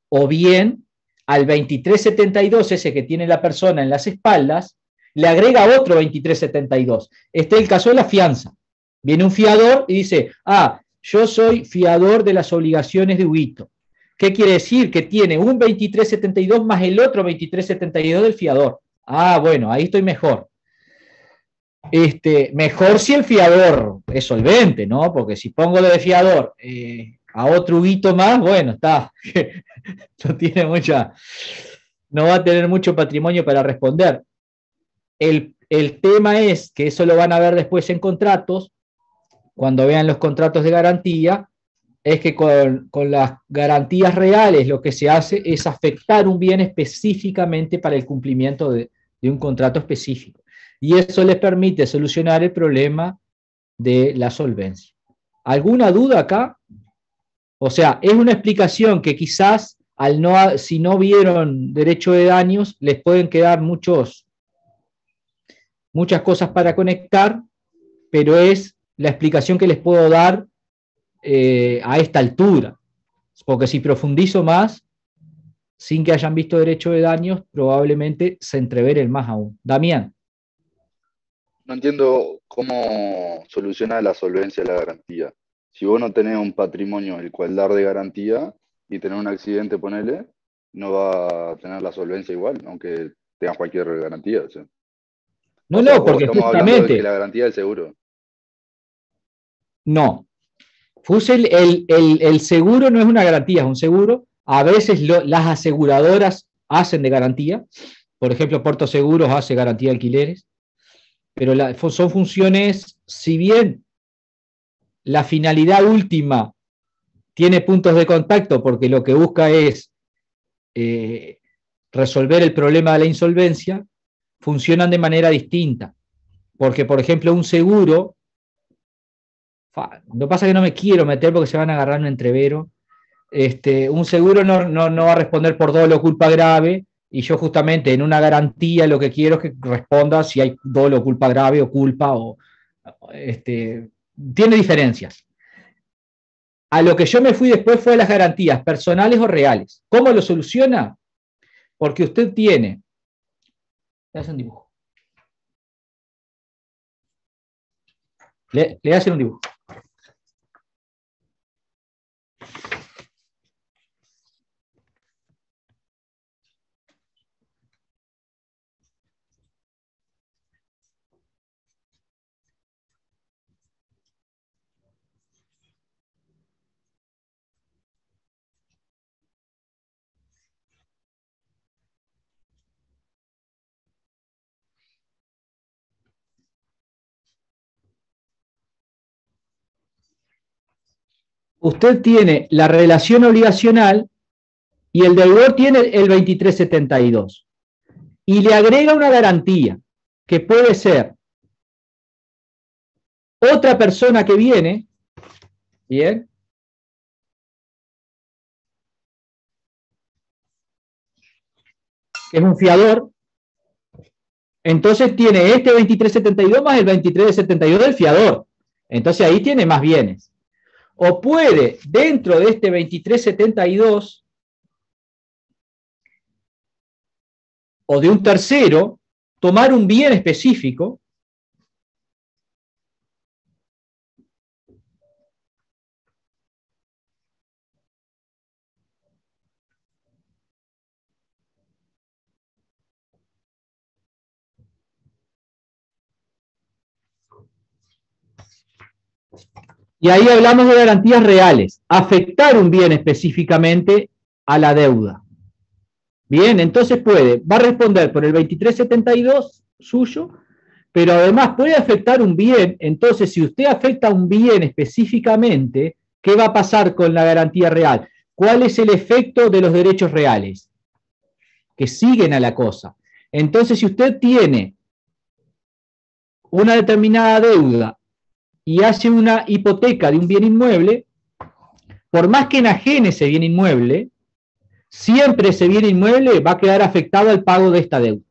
O bien, al 2372, ese que tiene la persona en las espaldas, le agrega otro 2372. Este es el caso de la fianza. Viene un fiador y dice, yo soy fiador de las obligaciones de Huguito. ¿Qué quiere decir? Que tiene un 2372 más el otro 2372 del fiador. Bueno, ahí estoy mejor. Mejor si el fiador es solvente, ¿no? Porque si pongo lo de fiador a otro Huguito más, bueno, está. No va a tener mucho patrimonio para responder. El tema es que eso lo van a ver después en contratos, cuando vean los contratos de garantía, es que con las garantías reales lo que se hace es afectar un bien específicamente para el cumplimiento de un contrato específico. Y eso les permite solucionar el problema de la solvencia. ¿Alguna duda acá? O sea, es una explicación que quizás si no vieron derecho de daños, les pueden quedar muchas cosas para conectar, pero es la explicación que les puedo dar a esta altura. Porque si profundizo más, sin que hayan visto derecho de daños, probablemente se entreveren más aún. Damián. No entiendo cómo soluciona la solvencia de la garantía. Si vos no tenés un patrimonio el cual dar de garantía y tenés un accidente, ponele, no va a tener la solvencia igual, aunque tengas cualquier garantía. O sea. No, O sea, no, porque estamos hablando de que justamente, la garantía del seguro. no. Fussel, el seguro no es una garantía, es un seguro. A veces las aseguradoras hacen de garantía. Por ejemplo, Puerto Seguros hace garantía de alquileres. Pero son funciones, si bien la finalidad última tiene puntos de contacto porque lo que busca es resolver el problema de la insolvencia, funcionan de manera distinta. Porque, por ejemplo, un seguro, lo que pasa es que no me quiero meter porque se van a agarrar un entrevero. Un seguro no va a responder por dolo o culpa grave, y yo justamente en una garantía lo que quiero es que responda si hay dolo o culpa grave o culpa, tiene diferencias. A lo que yo me fui después fue a las garantías personales o reales. ¿Cómo lo soluciona? Porque usted tiene, le hacen un dibujo. Le hacen un dibujo. Usted tiene la relación obligacional y el deudor tiene el 2372. Y le agrega una garantía, que puede ser otra persona que viene, ¿bien? Que es un fiador. Entonces tiene este 2372 más el 2372 del fiador. Entonces ahí tiene más bienes. O puede, dentro de este 2372, o de un tercero, tomar un bien específico y ahí hablamos de garantías reales, afectar un bien específicamente a la deuda. Bien, entonces va a responder por el 2372 suyo, pero además puede afectar un bien. Entonces, si usted afecta un bien específicamente, ¿qué va a pasar con la garantía real? ¿Cuál es el efecto de los derechos reales? Que siguen a la cosa. Entonces, si usted tiene una determinada deuda y hace una hipoteca de un bien inmueble, por más que enajene ese bien inmueble, siempre ese bien inmueble va a quedar afectado al pago de esta deuda.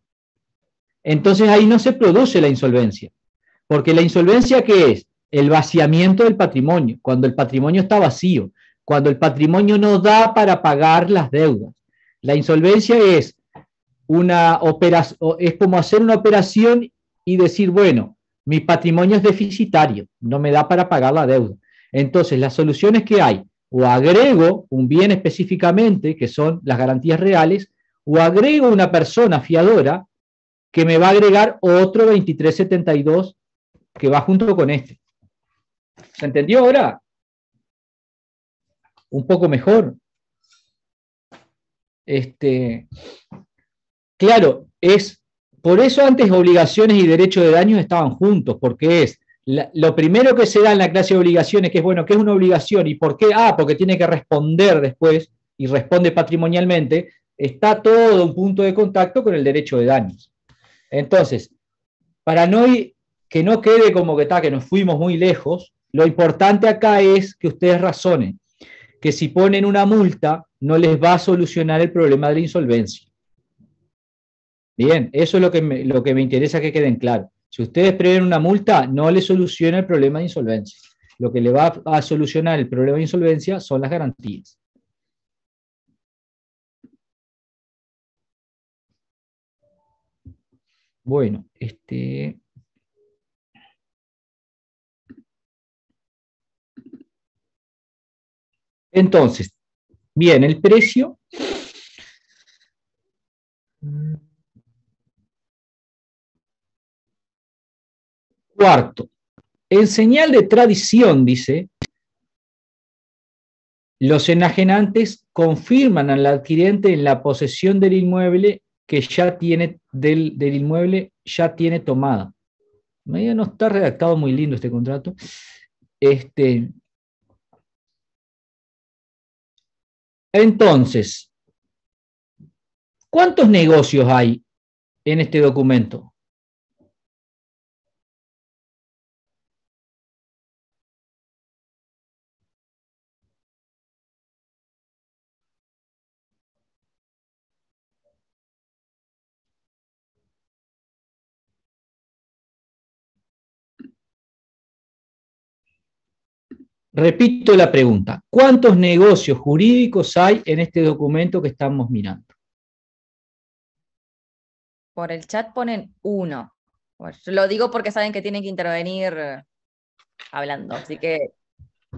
Entonces ahí no se produce la insolvencia, porque la insolvencia, ¿qué es? El vaciamiento del patrimonio, cuando el patrimonio está vacío, cuando el patrimonio no da para pagar las deudas. La insolvencia es como hacer una operación y decir, bueno, mi patrimonio es deficitario, no me da para pagar la deuda. Entonces, las soluciones que hay, o agrego un bien específicamente, que son las garantías reales, o agrego una persona fiadora que me va a agregar otro 2372 que va junto con este. ¿Se entendió ahora? Un poco mejor. Claro, por eso antes obligaciones y derecho de daños estaban juntos, porque es lo primero que se da en la clase de obligaciones, que es, bueno, ¿qué es una obligación? ¿Y por qué? Porque tiene que responder después, y responde patrimonialmente, está todo un punto de contacto con el derecho de daños. Entonces, para que no quede como que nos fuimos muy lejos, lo importante acá es que ustedes razonen que si ponen una multa, no les va a solucionar el problema de la insolvencia. Bien, eso es lo que me interesa que queden claro. Si ustedes prevén una multa, no les soluciona el problema de insolvencia. Lo que le va a solucionar el problema de insolvencia son las garantías. Bueno, entonces, bien, el precio Cuarto, en señal de tradición, dice, los enajenantes confirman al adquirente en la posesión del inmueble que ya tiene, del inmueble ya tiene tomada. No está redactado muy lindo este contrato. Entonces, ¿cuántos negocios hay en este documento? Repito la pregunta, ¿cuántos negocios jurídicos hay en este documento que estamos mirando? Por el chat ponen 1. Bueno, yo lo digo porque saben que tienen que intervenir hablando, así que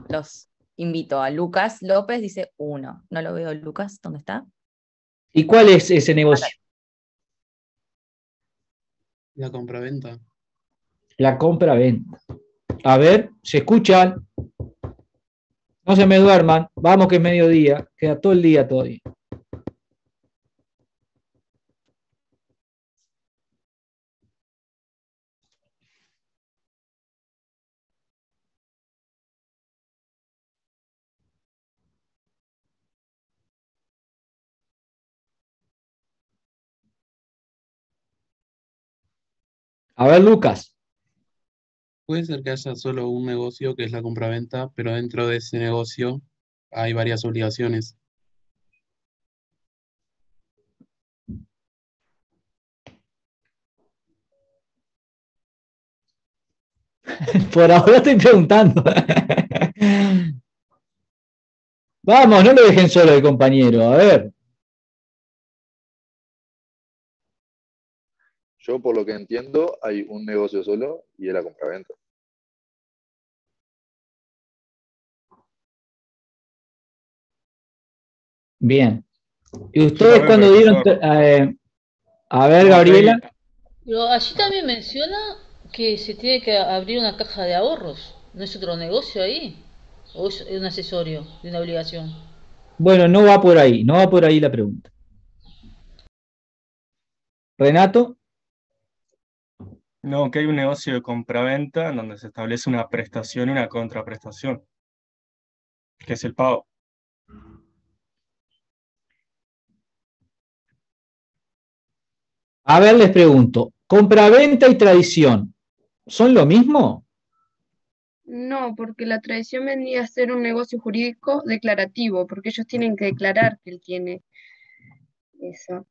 los invito a Lucas López, dice 1. No lo veo, Lucas, ¿dónde está? ¿Y cuál es ese negocio? La compraventa. La compra-venta. A ver, ¿se escuchan? No se me duerman, vamos que es mediodía, queda todo el día todavía. A ver, Lucas. Puede ser que haya solo un negocio que es la compraventa, pero dentro de ese negocio hay varias obligaciones. Por ahora estoy preguntando. Vamos, no lo dejen solo el compañero, a ver. Yo, por lo que entiendo, hay un negocio solo y es la compraventa. Bien. ¿Y ustedes cuando dieron... a ver, No, Gabriela. Pero allí también menciona que se tiene que abrir una caja de ahorros. ¿No es otro negocio ahí? ¿O es un accesorio de una obligación? Bueno, no va por ahí, no va por ahí la pregunta. Renato. No, que hay un negocio de compraventa en donde se establece una prestación y una contraprestación, que es el pago. A ver, les pregunto, ¿compraventa y tradición son lo mismo? No, porque la tradición vendría a ser un negocio jurídico declarativo, porque ellos tienen que declarar que él tiene esa,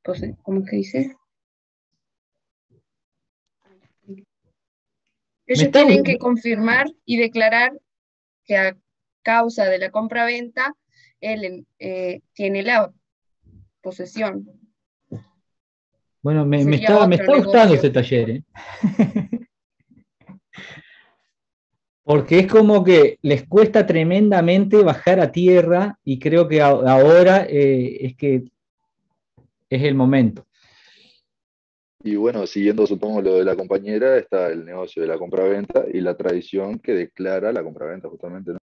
¿cómo es que dice? Ellos tienen que confirmar y declarar que a causa de la compraventa él tiene la posesión. Bueno, me Sería está otro gustando negocio. este taller, ¿eh? Porque es como que les cuesta tremendamente bajar a tierra y creo que ahora es que es el momento. Y bueno, siguiendo supongo lo de la compañera, está el negocio de la compraventa y la tradición que declara la compraventa justamente, ¿no?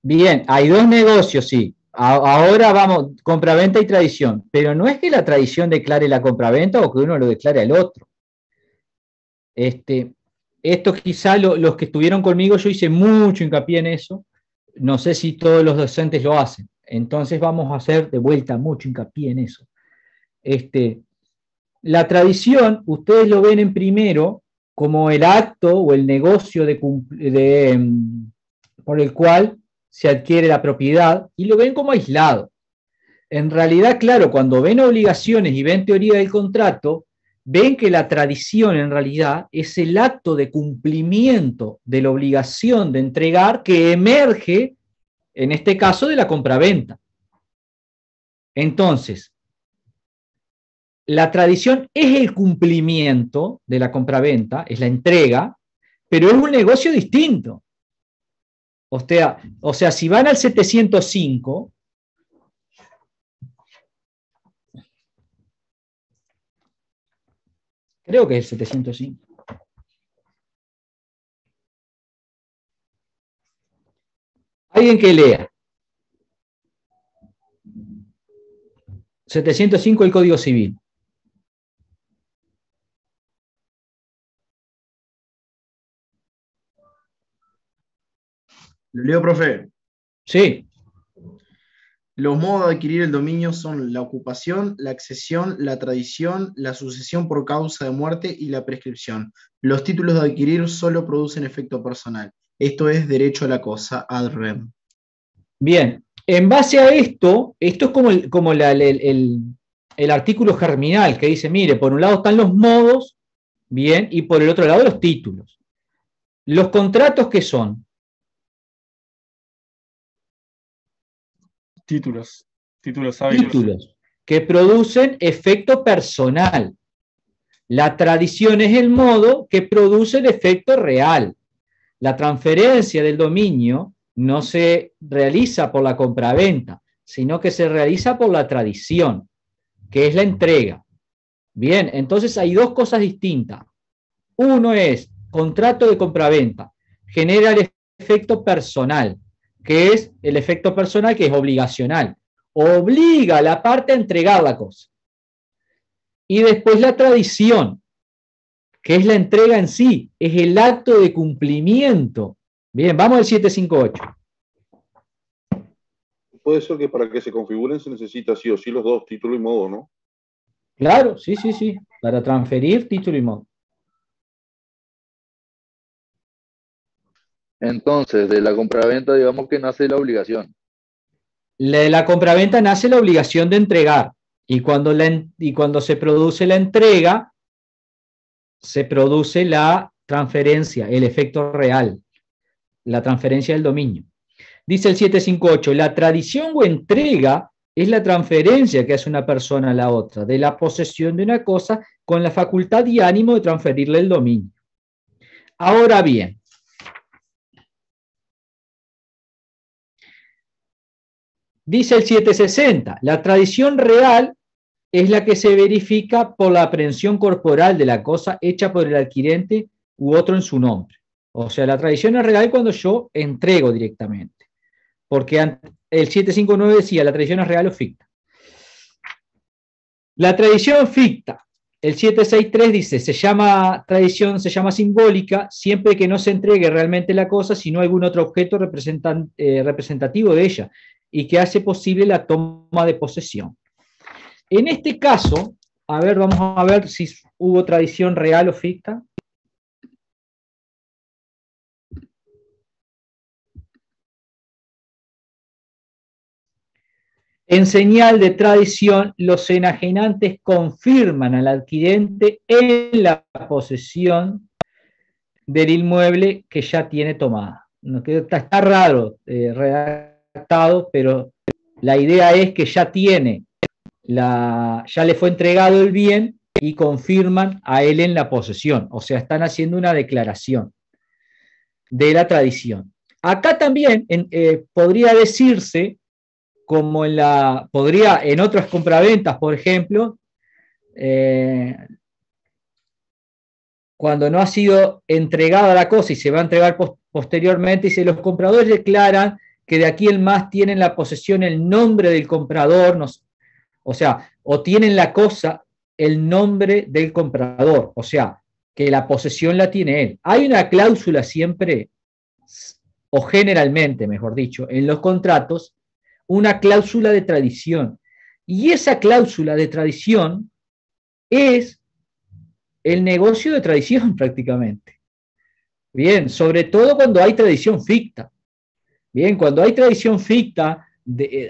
Bien, hay dos negocios, sí. Ahora vamos, compraventa y tradición, pero no es que la tradición declare la compraventa o que uno lo declare al otro. Esto quizá los que estuvieron conmigo, yo hice mucho hincapié en eso, no sé si todos los docentes lo hacen, entonces vamos a hacer de vuelta mucho hincapié en eso. La tradición, ustedes lo ven en primero como el acto o el negocio por el cual se adquiere la propiedad y lo ven como aislado. En realidad, claro, cuando ven obligaciones y ven teoría del contrato, ven que la tradición en realidad es el acto de cumplimiento de la obligación de entregar que emerge, en este caso, de la compraventa. Entonces, la tradición es el cumplimiento de la compraventa, es la entrega, pero es un negocio distinto. O sea, si van al 705, creo que es el 705. Alguien que lea. 705 del Código Civil. ¿Lo leo, profe? Sí. Los modos de adquirir el dominio son la ocupación, la accesión, la tradición, la sucesión por causa de muerte y la prescripción. Los títulos de adquirir solo producen efecto personal. Esto es derecho a la cosa, ad rem. Bien, en base a esto es como el artículo germinal que dice, mire, por un lado están los modos, bien, y por el otro lado los títulos. ¿Los contratos qué son? Títulos hábiles. Títulos que producen efecto personal. La tradición es el modo que produce el efecto real. La transferencia del dominio no se realiza por la compraventa, sino que se realiza por la tradición, que es la entrega. Bien, entonces hay dos cosas distintas. Uno es contrato de compraventa, genera el efecto personal, que es el efecto personal que es obligacional. Obliga a la parte a entregar la cosa. Y después la tradición, que es la entrega en sí, es el acto de cumplimiento. Bien, vamos al 758. Puede ser que para que se configuren se necesita sí o sí los dos, título y modo, ¿no? Claro, sí, para transferir título y modo. Entonces, de la compraventa, digamos que nace la obligación. De la compraventa nace la obligación de entregar. Y cuando se produce la entrega, se produce la transferencia, el efecto real, la transferencia del dominio. Dice el 758, la tradición o entrega es la transferencia que hace una persona a la otra, de la posesión de una cosa con la facultad y ánimo de transferirle el dominio. Ahora bien, dice el 760, la tradición real es la que se verifica por la aprehensión corporal de la cosa hecha por el adquirente u otro en su nombre. O sea, la tradición es real cuando yo entrego directamente. Porque el 759 decía, la tradición es real o ficta. La tradición ficta, el 763 dice, tradición se llama simbólica siempre que no se entregue realmente la cosa, sino algún otro objeto representativo de ella, y que hace posible la toma de posesión. En este caso, a ver, vamos a ver si hubo tradición real o ficta. En señal de tradición, los enajenantes confirman al adquirente en la posesión del inmueble que ya tiene tomada. Está raro redactado, pero la idea es que ya ya le fue entregado el bien y confirman a él en la posesión. O sea, están haciendo una declaración de la tradición. Acá también podría decirse, como en otras compraventas, por ejemplo, cuando no ha sido entregada la cosa y se va a entregar posteriormente, dice, los compradores declaran que de aquí en más tienen la posesión el nombre del comprador, o sea, o tienen la cosa el nombre del comprador, o sea, que la posesión la tiene él. Hay una cláusula siempre, o generalmente, mejor dicho, en los contratos, una cláusula de tradición. Y esa cláusula de tradición es el negocio de tradición prácticamente. Bien, sobre todo cuando hay tradición ficta. Bien, cuando hay tradición ficta,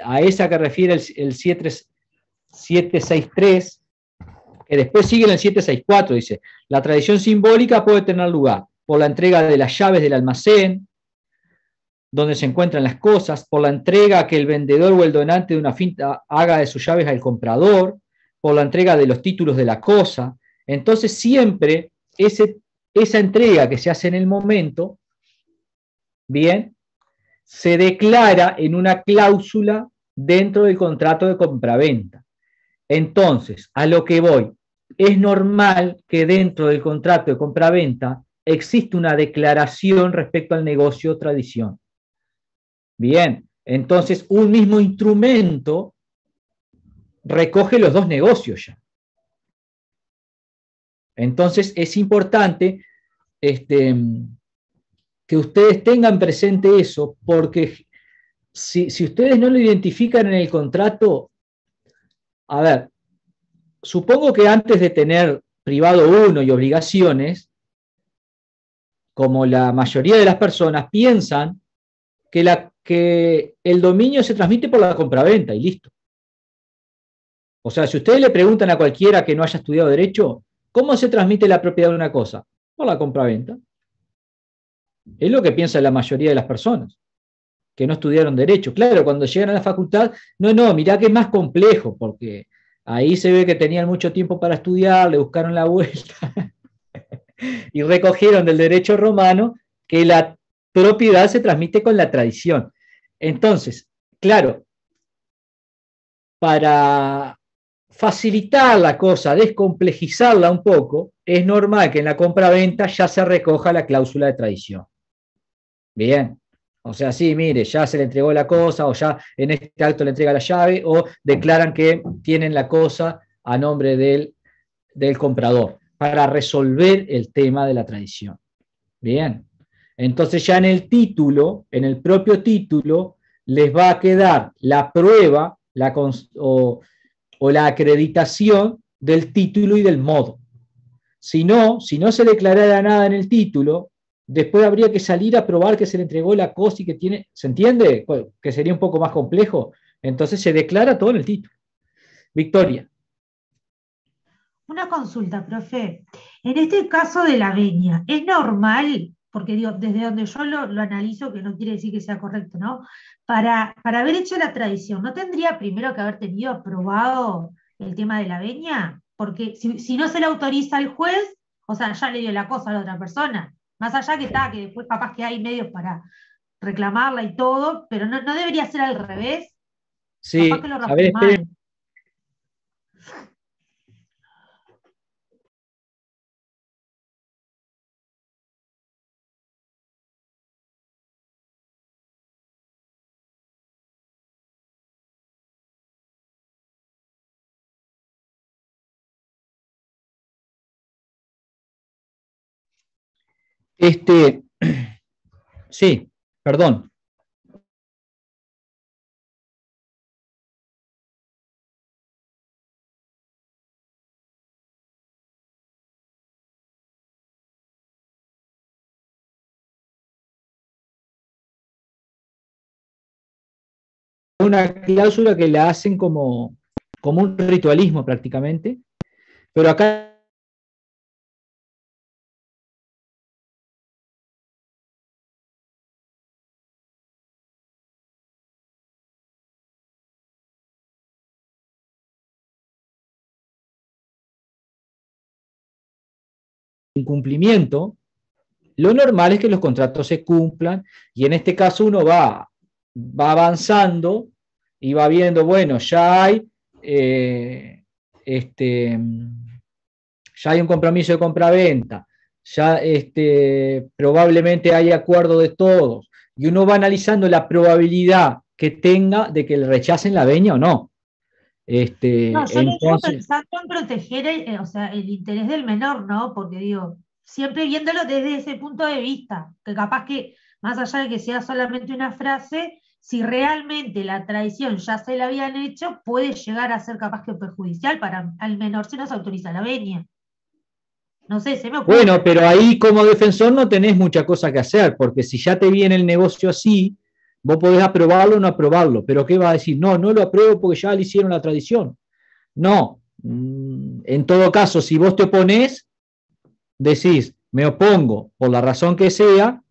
a esa que refiere el 763, que después sigue en el 764, dice, la tradición simbólica puede tener lugar por la entrega de las llaves del almacén, donde se encuentran las cosas, por la entrega que el vendedor o el donante de una finca haga de sus llaves al comprador, por la entrega de los títulos de la cosa. Entonces siempre esa entrega que se hace en el momento, bien, se declara en una cláusula dentro del contrato de compraventa. Entonces, a lo que voy, es normal que dentro del contrato de compraventa exista una declaración respecto al negocio o tradición. Bien, entonces un mismo instrumento recoge los dos negocios ya. Entonces es importante que ustedes tengan presente eso, porque si ustedes no lo identifican en el contrato, a ver, supongo que antes de tener privado 1 y obligaciones, como la mayoría de las personas piensan que el dominio se transmite por la compraventa y listo. O sea, si ustedes le preguntan a cualquiera que no haya estudiado derecho, ¿cómo se transmite la propiedad de una cosa? Por la compraventa. Es lo que piensa la mayoría de las personas que no estudiaron derecho. Claro, cuando llegan a la facultad, no, mirá que es más complejo, porque ahí se ve que tenían mucho tiempo para estudiar, le buscaron la vuelta y recogieron del derecho romano que la propiedad se transmite con la tradición. Entonces, claro, para facilitar la cosa, descomplejizarla un poco, es normal que en la compraventa ya se recoja la cláusula de tradición. Bien, o sea, sí, mire, ya se le entregó la cosa, o ya en este acto le entrega la llave, o declaran que tienen la cosa a nombre del comprador, para resolver el tema de la tradición. Bien, entonces ya en el título, en el propio título, les va a quedar la prueba o la acreditación del título y del modo. Si no se declarara nada en el título, después habría que salir a probar que se le entregó la cosa y que tiene, ¿se entiende? Que sería un poco más complejo. Entonces se declara todo en el título. Victoria. Una consulta, profe. En este caso de la venia, ¿es normal? Porque digo, desde donde yo lo analizo, que no quiere decir que sea correcto, ¿no? Para haber hecho la tradición, ¿no tendría primero que haber tenido aprobado el tema de la venia? Porque si no se le autoriza al juez, o sea, ya le dio la cosa a la otra persona. Más allá que después capaz que hay medios para reclamarla y todo, pero no debería ser al revés. Sí, Capaz que lo a ver, mal. esperen. Sí, perdón. Una cláusula que la hacen como un ritualismo prácticamente, pero acá incumplimiento, lo normal es que los contratos se cumplan y en este caso uno va avanzando y va viendo, bueno, ya hay un compromiso de compraventa, ya probablemente hay acuerdo de todos y uno va analizando la probabilidad que tenga de que le rechacen la venia o no. No, yo lo digo Entonces, pensando en proteger o sea, el interés del menor, ¿no? Porque digo, siempre viéndolo desde ese punto de vista, que capaz que, más allá de que sea solamente una frase, si realmente la traición ya se la habían hecho, puede llegar a ser capaz que perjudicial para al menor si no se autoriza la venia. No sé, se me ocurre. bueno, pero ahí como defensor no tenés mucha cosa que hacer, porque si ya te viene el negocio así, vos podés aprobarlo o no aprobarlo, pero ¿qué vas a decir? No lo apruebo porque ya le hicieron la tradición. No, en todo caso, si vos te oponés, decís, me opongo por la razón que sea,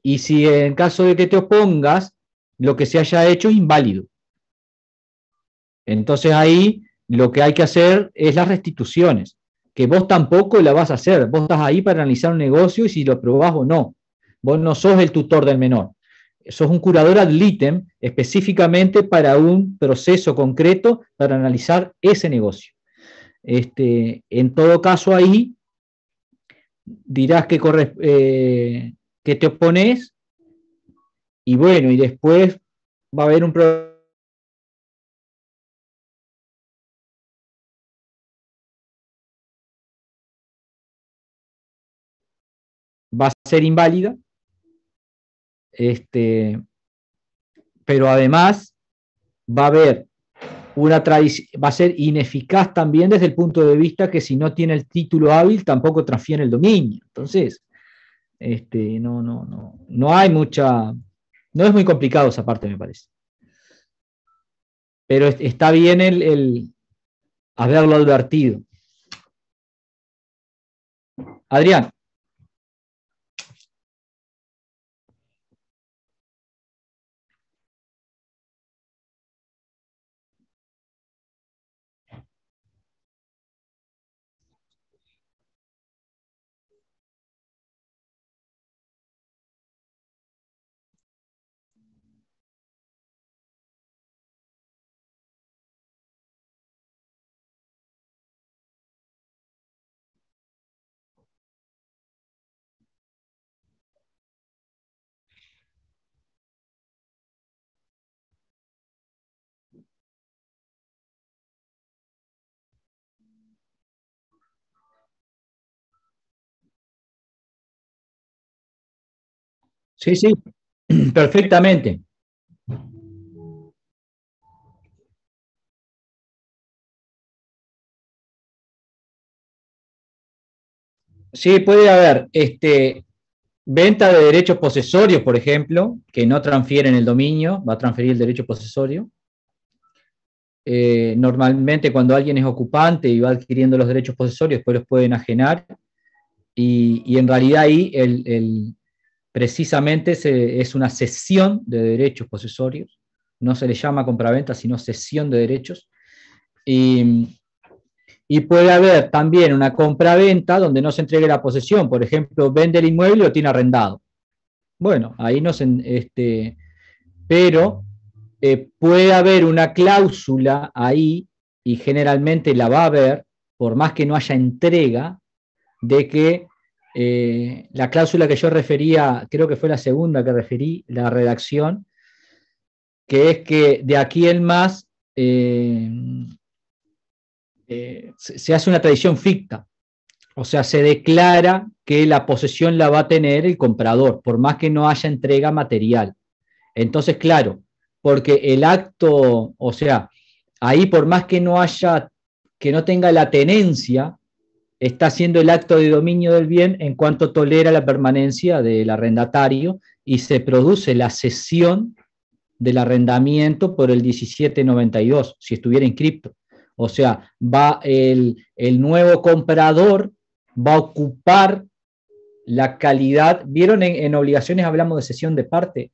y si en caso de que te opongas, lo que se haya hecho es inválido. Entonces ahí lo que hay que hacer es las restituciones, que vos tampoco la vas a hacer, vos estás ahí para analizar un negocio y si lo aprobás o no. Vos no sos el tutor del menor, sos un curador ad litem específicamente para un proceso concreto para analizar ese negocio. En todo caso ahí dirás que te oponés Y bueno, y después va a haber un problema. Va a ser inválida, pero además va a haber una tradición, va a ser ineficaz también desde el punto de vista que si no tiene el título hábil tampoco transfiere el dominio. Entonces, no hay mucha, no es muy complicado esa parte, me parece. Pero está bien el haberlo advertido. Adrián. Sí, sí, perfectamente. Sí, puede haber venta de derechos posesorios, por ejemplo, que no transfieren el dominio, va a transferir el derecho posesorio. Normalmente cuando alguien es ocupante y va adquiriendo los derechos posesorios, después los puede enajenar, y en realidad ahí precisamente es una cesión de derechos posesorios, no se le llama compraventa, sino cesión de derechos, y puede haber también una compraventa donde no se entregue la posesión, por ejemplo, vende el inmueble y lo tiene arrendado. Bueno, ahí no se... pero puede haber una cláusula ahí, y generalmente la va a haber, por más que no haya entrega, de que la cláusula que yo refería, creo que fue la segunda que referí, la redacción, que es que de aquí en más se hace una tradición ficta, o sea, se declara que la posesión la va a tener el comprador, por más que no haya entrega material. Entonces, claro, porque el acto, o sea, ahí por más que no tenga la tenencia, está haciendo el acto de dominio del bien en cuanto tolera la permanencia del arrendatario, y se produce la cesión del arrendamiento por el 1792, si estuviera inscripto. O sea, va el nuevo comprador va a ocupar la calidad. ¿Vieron? En obligaciones hablamos de cesión de parte.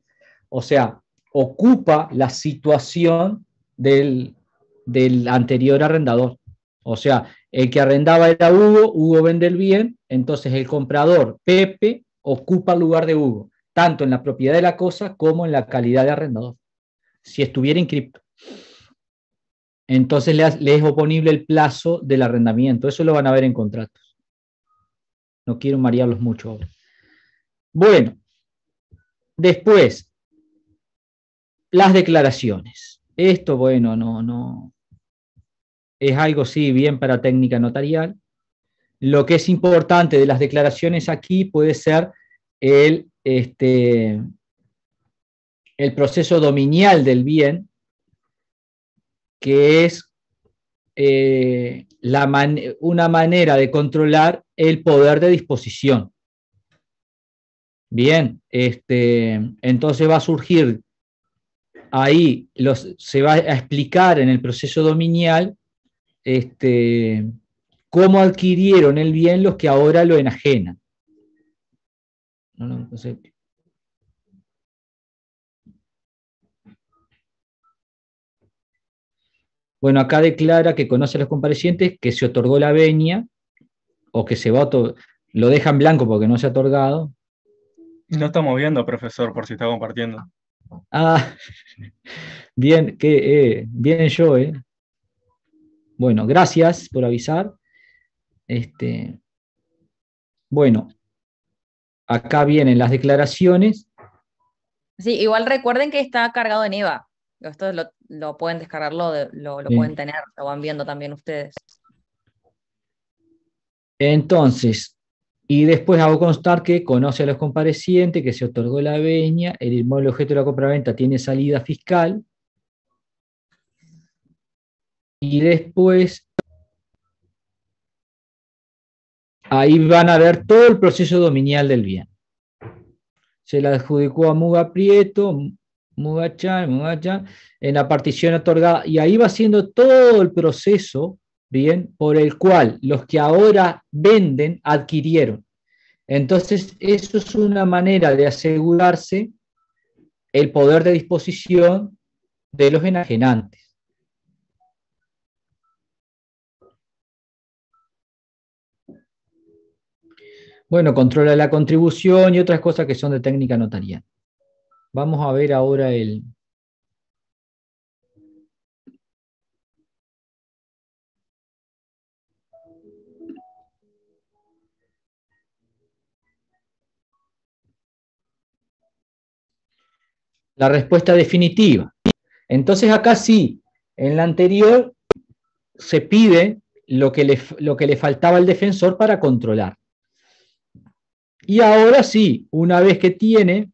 O sea, ocupa la situación del anterior arrendador. O sea, el que arrendaba era Hugo, Hugo vende el bien, entonces el comprador, Pepe, ocupa el lugar de Hugo, tanto en la propiedad de la cosa como en la calidad de arrendador, si estuviera inscripto. Entonces le es oponible el plazo del arrendamiento. Eso lo van a ver en contratos. No quiero marearlos mucho ahora. Bueno, después, las declaraciones. Esto, bueno, no. Es algo, sí, bien para técnica notarial. Lo que es importante de las declaraciones aquí puede ser el proceso dominial del bien, que es una manera de controlar el poder de disposición. Bien, entonces va a surgir ahí, se va a explicar en el proceso dominial cómo adquirieron el bien los que ahora lo enajenan. Bueno, acá declara que conoce a los comparecientes, que se otorgó la venia, o que se va lo deja en blanco porque no se ha otorgado. No estamos viendo, profesor, por si está compartiendo. Ah, bien, bien yo, Bueno, gracias por avisar. Bueno, acá vienen las declaraciones, Sí, igual recuerden que está cargado en EVA. Esto lo pueden descargarlo, lo Sí. pueden tener, lo van viendo también ustedes. Entonces, y después hago constar que conoce a los comparecientes, que se otorgó la venia, el inmueble objeto de la compraventa tiene salida fiscal, y después ahí van a ver todo el proceso dominial del bien. Se la adjudicó a Muga Prieto, Muga Chan, en la partición otorgada, y ahí va siendo todo el proceso, bien, por el cual los que ahora venden adquirieron. Entonces, eso es una manera de asegurarse el poder de disposición de los enajenantes. Bueno, controla la contribución y otras cosas que son de técnica notarial. Vamos a ver ahora la respuesta definitiva. Entonces acá sí, en la anterior se pide lo que le faltaba al defensor para controlar. Y ahora sí, una vez que tiene,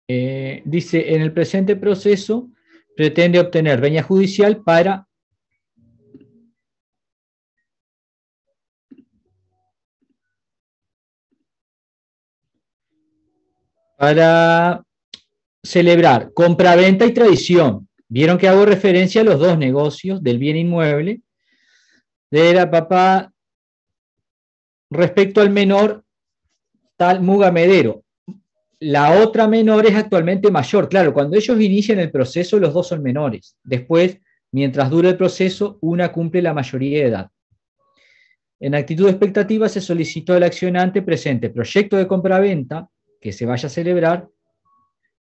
dice, en el presente proceso pretende obtener venia judicial para celebrar compraventa y tradición. Vieron que hago referencia a los dos negocios del bien inmueble de la papá respecto al menor tal Muga Medero. La otra menor es actualmente mayor. Claro, cuando ellos inician el proceso, los dos son menores. Después, mientras dura el proceso, una cumple la mayoría de edad. En actitud expectativa se solicitó al accionante presente proyecto de compraventa que se vaya a celebrar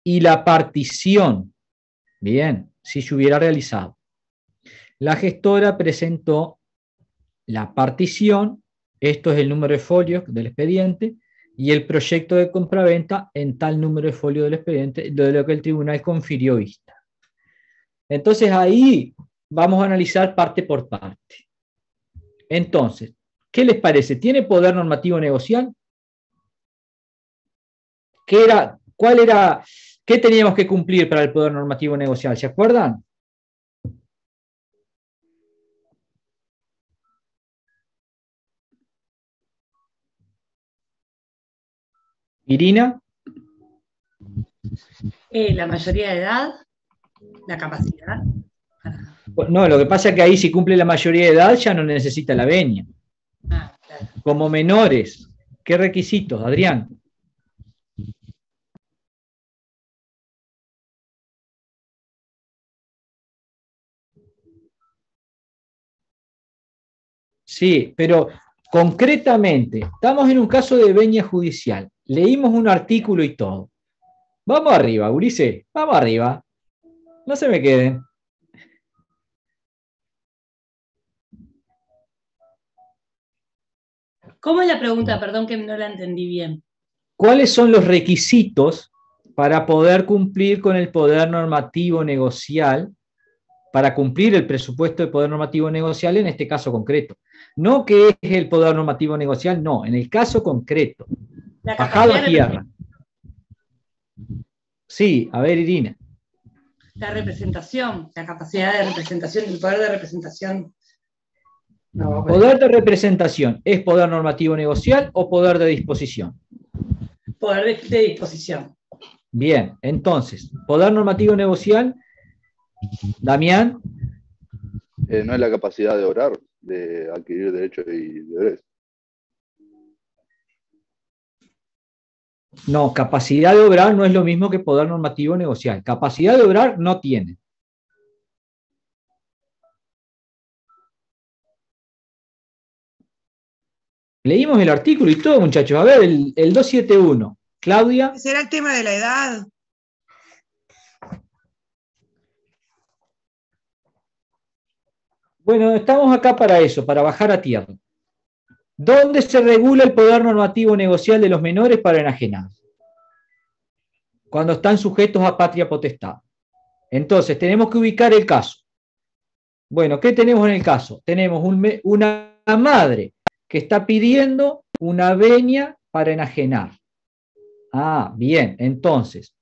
y la partición, bien, si se hubiera realizado. La gestora presentó la partición, esto es el número de folios del expediente, y el proyecto de compraventa en tal número de folio del expediente, de lo que el tribunal confirió vista. Entonces ahí vamos a analizar parte por parte. Entonces, ¿qué les parece? ¿Tiene poder normativo negocial? ¿Qué teníamos que cumplir para el poder normativo negocial? ¿Se acuerdan? Irina. La mayoría de edad, la capacidad. No, lo que pasa es que ahí si cumple la mayoría de edad ya no necesita la venia. Ah, claro. Como menores, ¿qué requisitos, Adrián? Sí, pero concretamente, estamos en un caso de venia judicial. Leímos un artículo y todo. Vamos arriba, Ulises, vamos arriba. No se me queden. ¿Cómo es la pregunta? Perdón que no la entendí bien. ¿Cuáles son los requisitos para poder cumplir con el poder normativo negocial, para cumplir el presupuesto de poder normativo negocial en este caso concreto? No que es el poder normativo negocial, no, en el caso concreto. Bajado a tierra. Sí, a ver, Irina. La representación, la capacidad de representación, el poder de representación. No, ¿Poder de representación es poder normativo negocial o poder de disposición? Poder de disposición. Bien, entonces, poder normativo negocial, Damián. No es la capacidad de obrar, de adquirir derechos y deberes. No, capacidad de obrar no es lo mismo que poder normativo negocial. Capacidad de obrar no tiene. Leímos el artículo y todo, muchachos. A ver, el 271. Claudia. Ese era el tema de la edad. Bueno, estamos acá para eso, para bajar a tierra. ¿Dónde se regula el poder normativo negocial de los menores para enajenados? cuando están sujetos a patria potestad. Entonces, tenemos que ubicar el caso. Bueno, ¿qué tenemos en el caso? Tenemos una madre que está pidiendo una venia para enajenar. Ah, bien, entonces,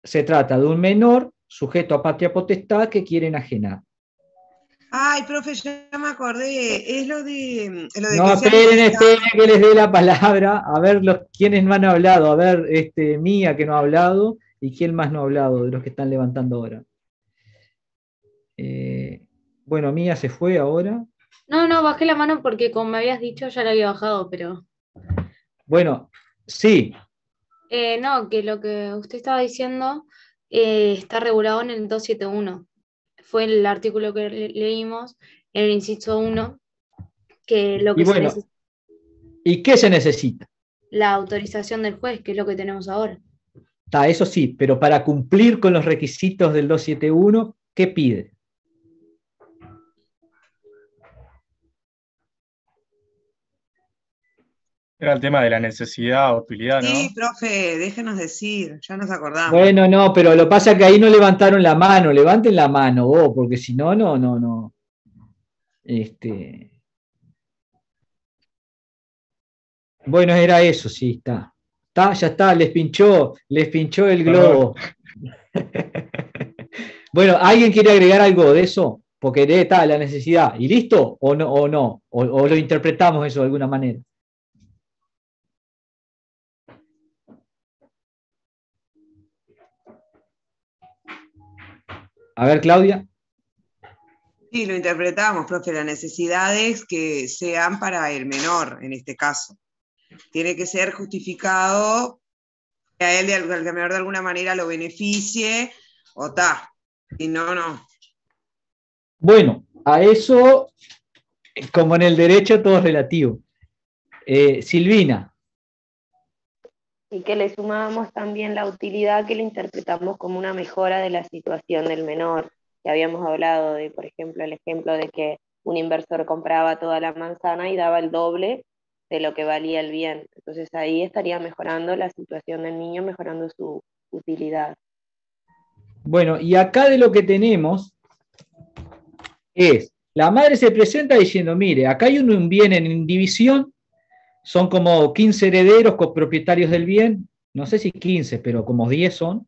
se trata de un menor sujeto a patria potestad que quiere enajenar. Ay, profe, ya me acordé, es lo de No, que esperen que les dé la palabra, a ver quiénes no han hablado, a ver, Mía que no ha hablado, y quién más no ha hablado de los que están levantando ahora. Bueno, Mía se fue ahora. No, bajé la mano porque como me habías dicho ya la había bajado, pero... Bueno, sí. No, que lo que usted estaba diciendo está regulado en el 271. Fue el artículo que leímos en el inciso 1, que lo que Y bueno, ¿y qué se necesita? la autorización del juez, que es lo que tenemos ahora. Eso sí, pero para cumplir con los requisitos del 271, ¿qué pide? Era el tema de la necesidad o utilidad, ¿no? Sí, profe, déjenos decir, ya nos acordamos. Bueno, no, pero lo que pasa es que ahí no levantaron la mano, levanten la mano vos, porque si no, no. Bueno, era eso, sí, está. Ya está, les pinchó el globo. Bueno, ¿alguien quiere agregar algo de eso? Porque está la necesidad. ¿Y listo? ¿O no? ¿O lo interpretamos eso de alguna manera? A ver, Claudia. Sí, lo interpretamos, profe, las necesidades que sean para el menor, en este caso. Tiene que ser justificado que a él, al menor de alguna manera lo beneficie, o está. Y no. Bueno, a eso, como en el derecho, todo es relativo. Silvina. Y que le sumábamos también la utilidad, que le interpretamos como una mejora de la situación del menor. Que habíamos hablado de, por ejemplo, el ejemplo de que un inversor compraba toda la manzana y daba el doble de lo que valía el bien. Entonces ahí estaría mejorando la situación del niño, mejorando su utilidad. Bueno, y acá de lo que tenemos es, la madre se presenta diciendo, mire, acá hay un bien en división, son como 15 herederos copropietarios del bien, no sé si 15, pero como 10 son.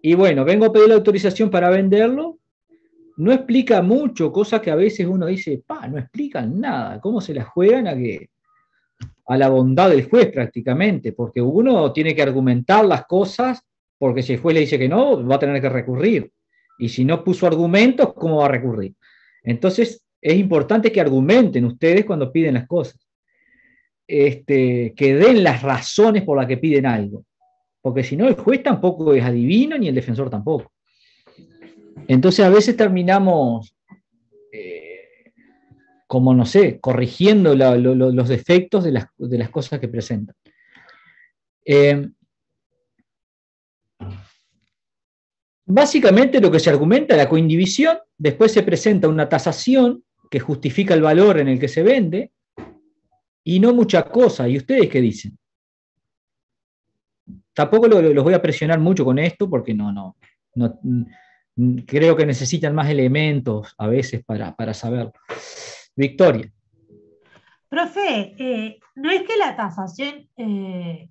Y bueno, vengo a pedir la autorización para venderlo. No explica mucho, cosa que a veces uno dice, no explican nada, cómo se la juegan a la bondad del juez prácticamente, porque uno tiene que argumentar las cosas, porque si el juez le dice que no, va a tener que recurrir. Y si no puso argumentos, ¿cómo va a recurrir? Entonces, es importante que argumenten ustedes cuando piden las cosas. Que den las razones por las que piden algo. Porque si no, el juez tampoco es adivino, ni el defensor tampoco. Entonces, a veces terminamos, como no sé, corrigiendo los defectos de las cosas que presentan. Básicamente lo que se argumenta es la coindivisión, después se presenta una tasación que justifica el valor en el que se vende, y no mucha cosa. ¿Y ustedes qué dicen? Tampoco los voy a presionar mucho con esto, porque no creo que necesitan más elementos a veces para saberlo. Victoria. Profe, ¿no es que la tasación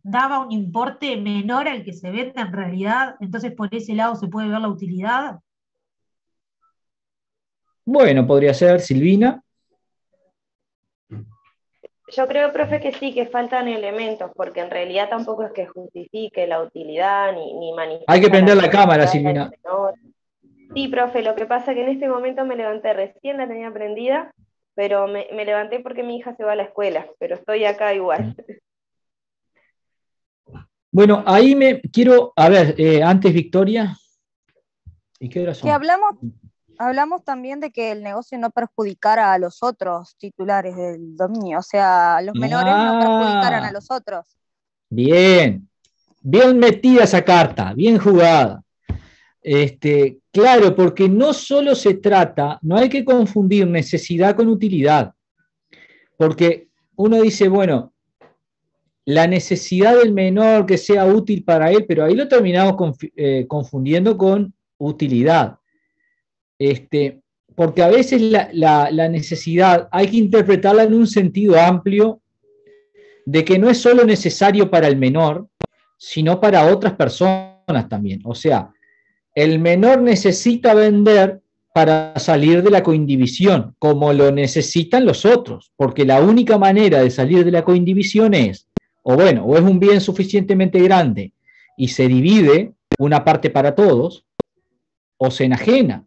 daba un importe menor al que se vende en realidad? Entonces por ese lado se puede ver la utilidad. Bueno, podría ser. Silvina. Yo creo, profe, que sí, que faltan elementos, porque en realidad tampoco es que justifique la utilidad ni manifiesta. Hay que prender la cámara, necesidad Silvina. del menor. Sí, profe, lo que pasa es que en este momento me levanté, recién la tenía prendida, pero me levanté porque mi hija se va a la escuela, pero estoy acá igual. Bueno, ahí me quiero, a ver, antes Victoria. ¿Y qué hora son? Que hablamos también de que el negocio no perjudicara a los otros titulares del dominio, o sea, los menores no perjudicaran a los otros. Bien metida esa carta, bien jugada. Claro, porque no solo se trata, no hay que confundir necesidad con utilidad, porque uno dice, bueno, la necesidad del menor que sea útil para él, pero ahí lo terminamos confundiendo con utilidad. Porque a veces la necesidad hay que interpretarla en un sentido amplio de que no es solo necesario para el menor, sino para otras personas también. O sea, el menor necesita vender para salir de la coindivisión, como lo necesitan los otros, porque la única manera de salir de la coindivisión es, o es un bien suficientemente grande y se divide una parte para todos, o se enajena.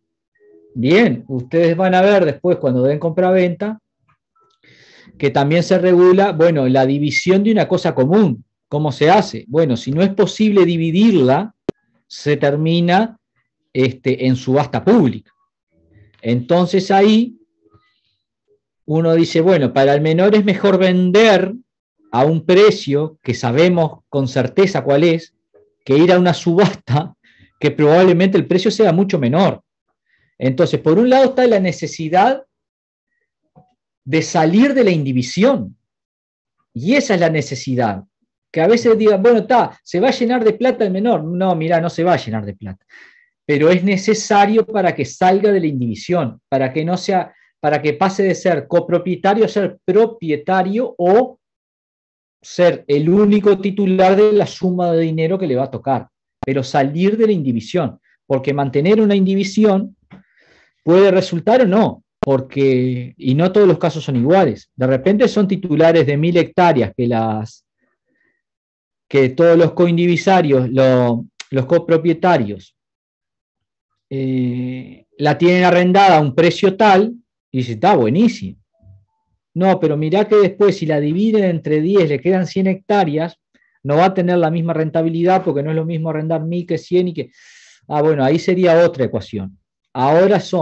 Bien, ustedes van a ver después cuando den compraventa que también se regula, la división de una cosa común. ¿Cómo se hace? Bueno, si no es posible dividirla, se termina en subasta pública. Entonces ahí uno dice, para el menor es mejor vender a un precio que sabemos con certeza cuál es, que ir a una subasta que probablemente el precio sea mucho menor. Entonces, por un lado está la necesidad de salir de la indivisión, y esa es la necesidad, que a veces digan, se va a llenar de plata el menor. No, mira, no se va a llenar de plata, pero es necesario para que salga de la indivisión, para que pase de ser copropietario a ser propietario o ser el único titular de la suma de dinero que le va a tocar, pero salir de la indivisión, porque mantener una indivisión puede resultar o no, y no todos los casos son iguales. De repente son titulares de 1000 hectáreas que todos los coindivisarios, los copropietarios, la tienen arrendada a un precio tal, y dice, está buenísimo. No, pero mirá que después, si la dividen entre 10, le quedan 100 hectáreas, no va a tener la misma rentabilidad, porque no es lo mismo arrendar 1000 que 100 y que... ahí sería otra ecuación. Ahora es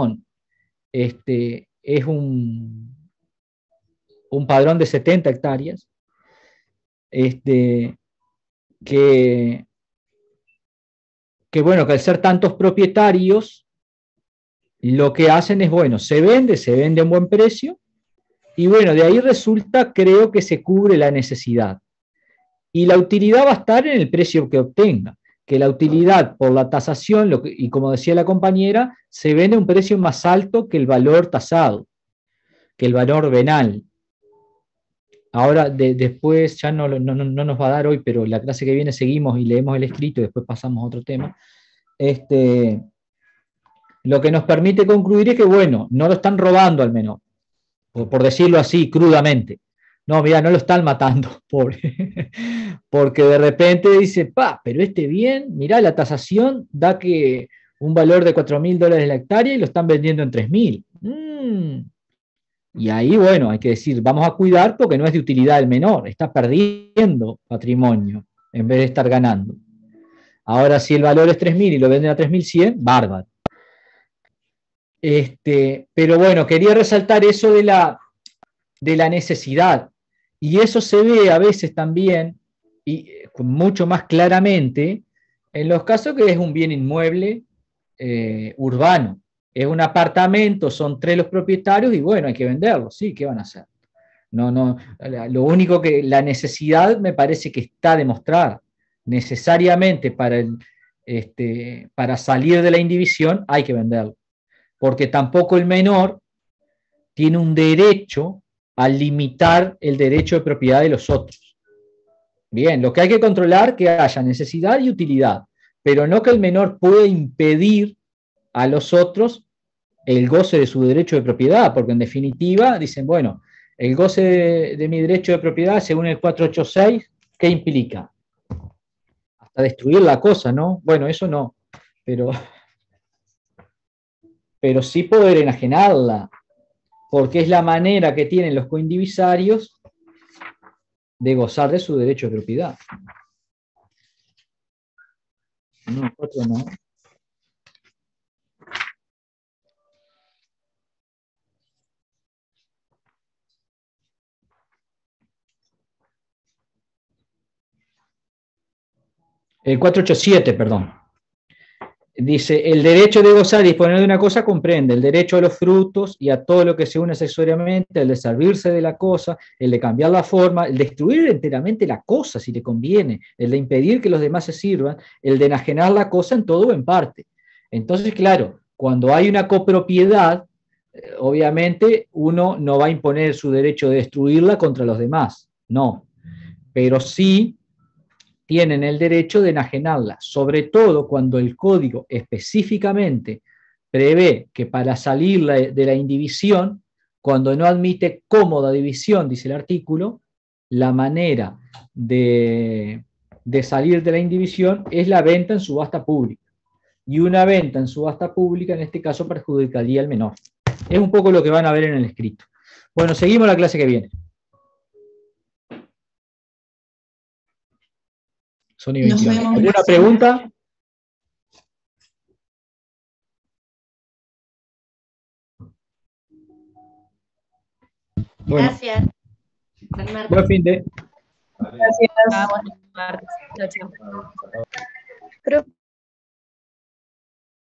un padrón de 70 hectáreas, que al ser tantos propietarios, lo que hacen es, se vende a un buen precio, y de ahí resulta, creo que se cubre la necesidad. Y la utilidad va a estar en el precio que obtenga, que la utilidad por la tasación, y como decía la compañera, se vende a un precio más alto que el valor tasado, que el valor venal. Ahora, después, ya no nos va a dar hoy, pero la clase que viene seguimos y leemos el escrito y después pasamos a otro tema. Lo que nos permite concluir es que, no lo están robando al menor, por decirlo así, crudamente. No, mira, no lo están matando, pobre. Porque de repente dice, pero este bien, mirá, la tasación da que un valor de $4.000 la hectárea y lo están vendiendo en 3.000. Y ahí, hay que decir, vamos a cuidar porque no es de utilidad el menor, está perdiendo patrimonio en vez de estar ganando. Ahora, si el valor es 3.000 y lo venden a 3.100, bárbaro. Pero quería resaltar eso de la necesidad. Y eso se ve a veces también, y mucho más claramente, en los casos que es un bien inmueble urbano. Es un apartamento, son 3 los propietarios y hay que venderlo. Sí, ¿qué van a hacer? No, lo único que la necesidad me parece que está demostrada. Necesariamente para salir de la indivisión hay que venderlo. Porque tampoco el menor tiene un derecho a limitar el derecho de propiedad de los otros. Bien, lo que hay que controlar es que haya necesidad y utilidad, pero no que el menor pueda impedir a los otros el goce de su derecho de propiedad, porque en definitiva dicen, el goce de mi derecho de propiedad según el 486, ¿qué implica? Hasta destruir la cosa, ¿no? Eso no, pero sí poder enajenarla, porque es la manera que tienen los coindivisarios de gozar de su derecho de propiedad. No, otro no. El 487, perdón. Dice, el derecho de gozar y disponer de una cosa comprende el derecho a los frutos y a todo lo que se une accesoriamente, el de servirse de la cosa, el de cambiar la forma, el de destruir enteramente la cosa si le conviene, el de impedir que los demás se sirvan, el de enajenar la cosa en todo o en parte. Entonces, claro, cuando hay una copropiedad, obviamente uno no va a imponer su derecho de destruirla contra los demás, no, pero sí tienen el derecho de enajenarla, sobre todo cuando el código específicamente prevé que para salir de la indivisión, cuando no admite cómoda división, dice el artículo, la manera de salir de la indivisión es la venta en subasta pública. Y una venta en subasta pública, en este caso, perjudicaría al menor. Es un poco lo que van a ver en el escrito. Bueno, seguimos la clase que viene. Son y 21. ¿Alguna pregunta? Bueno, Gracias. buen fin de. Gracias. Vamos, Martes. Chao, chao.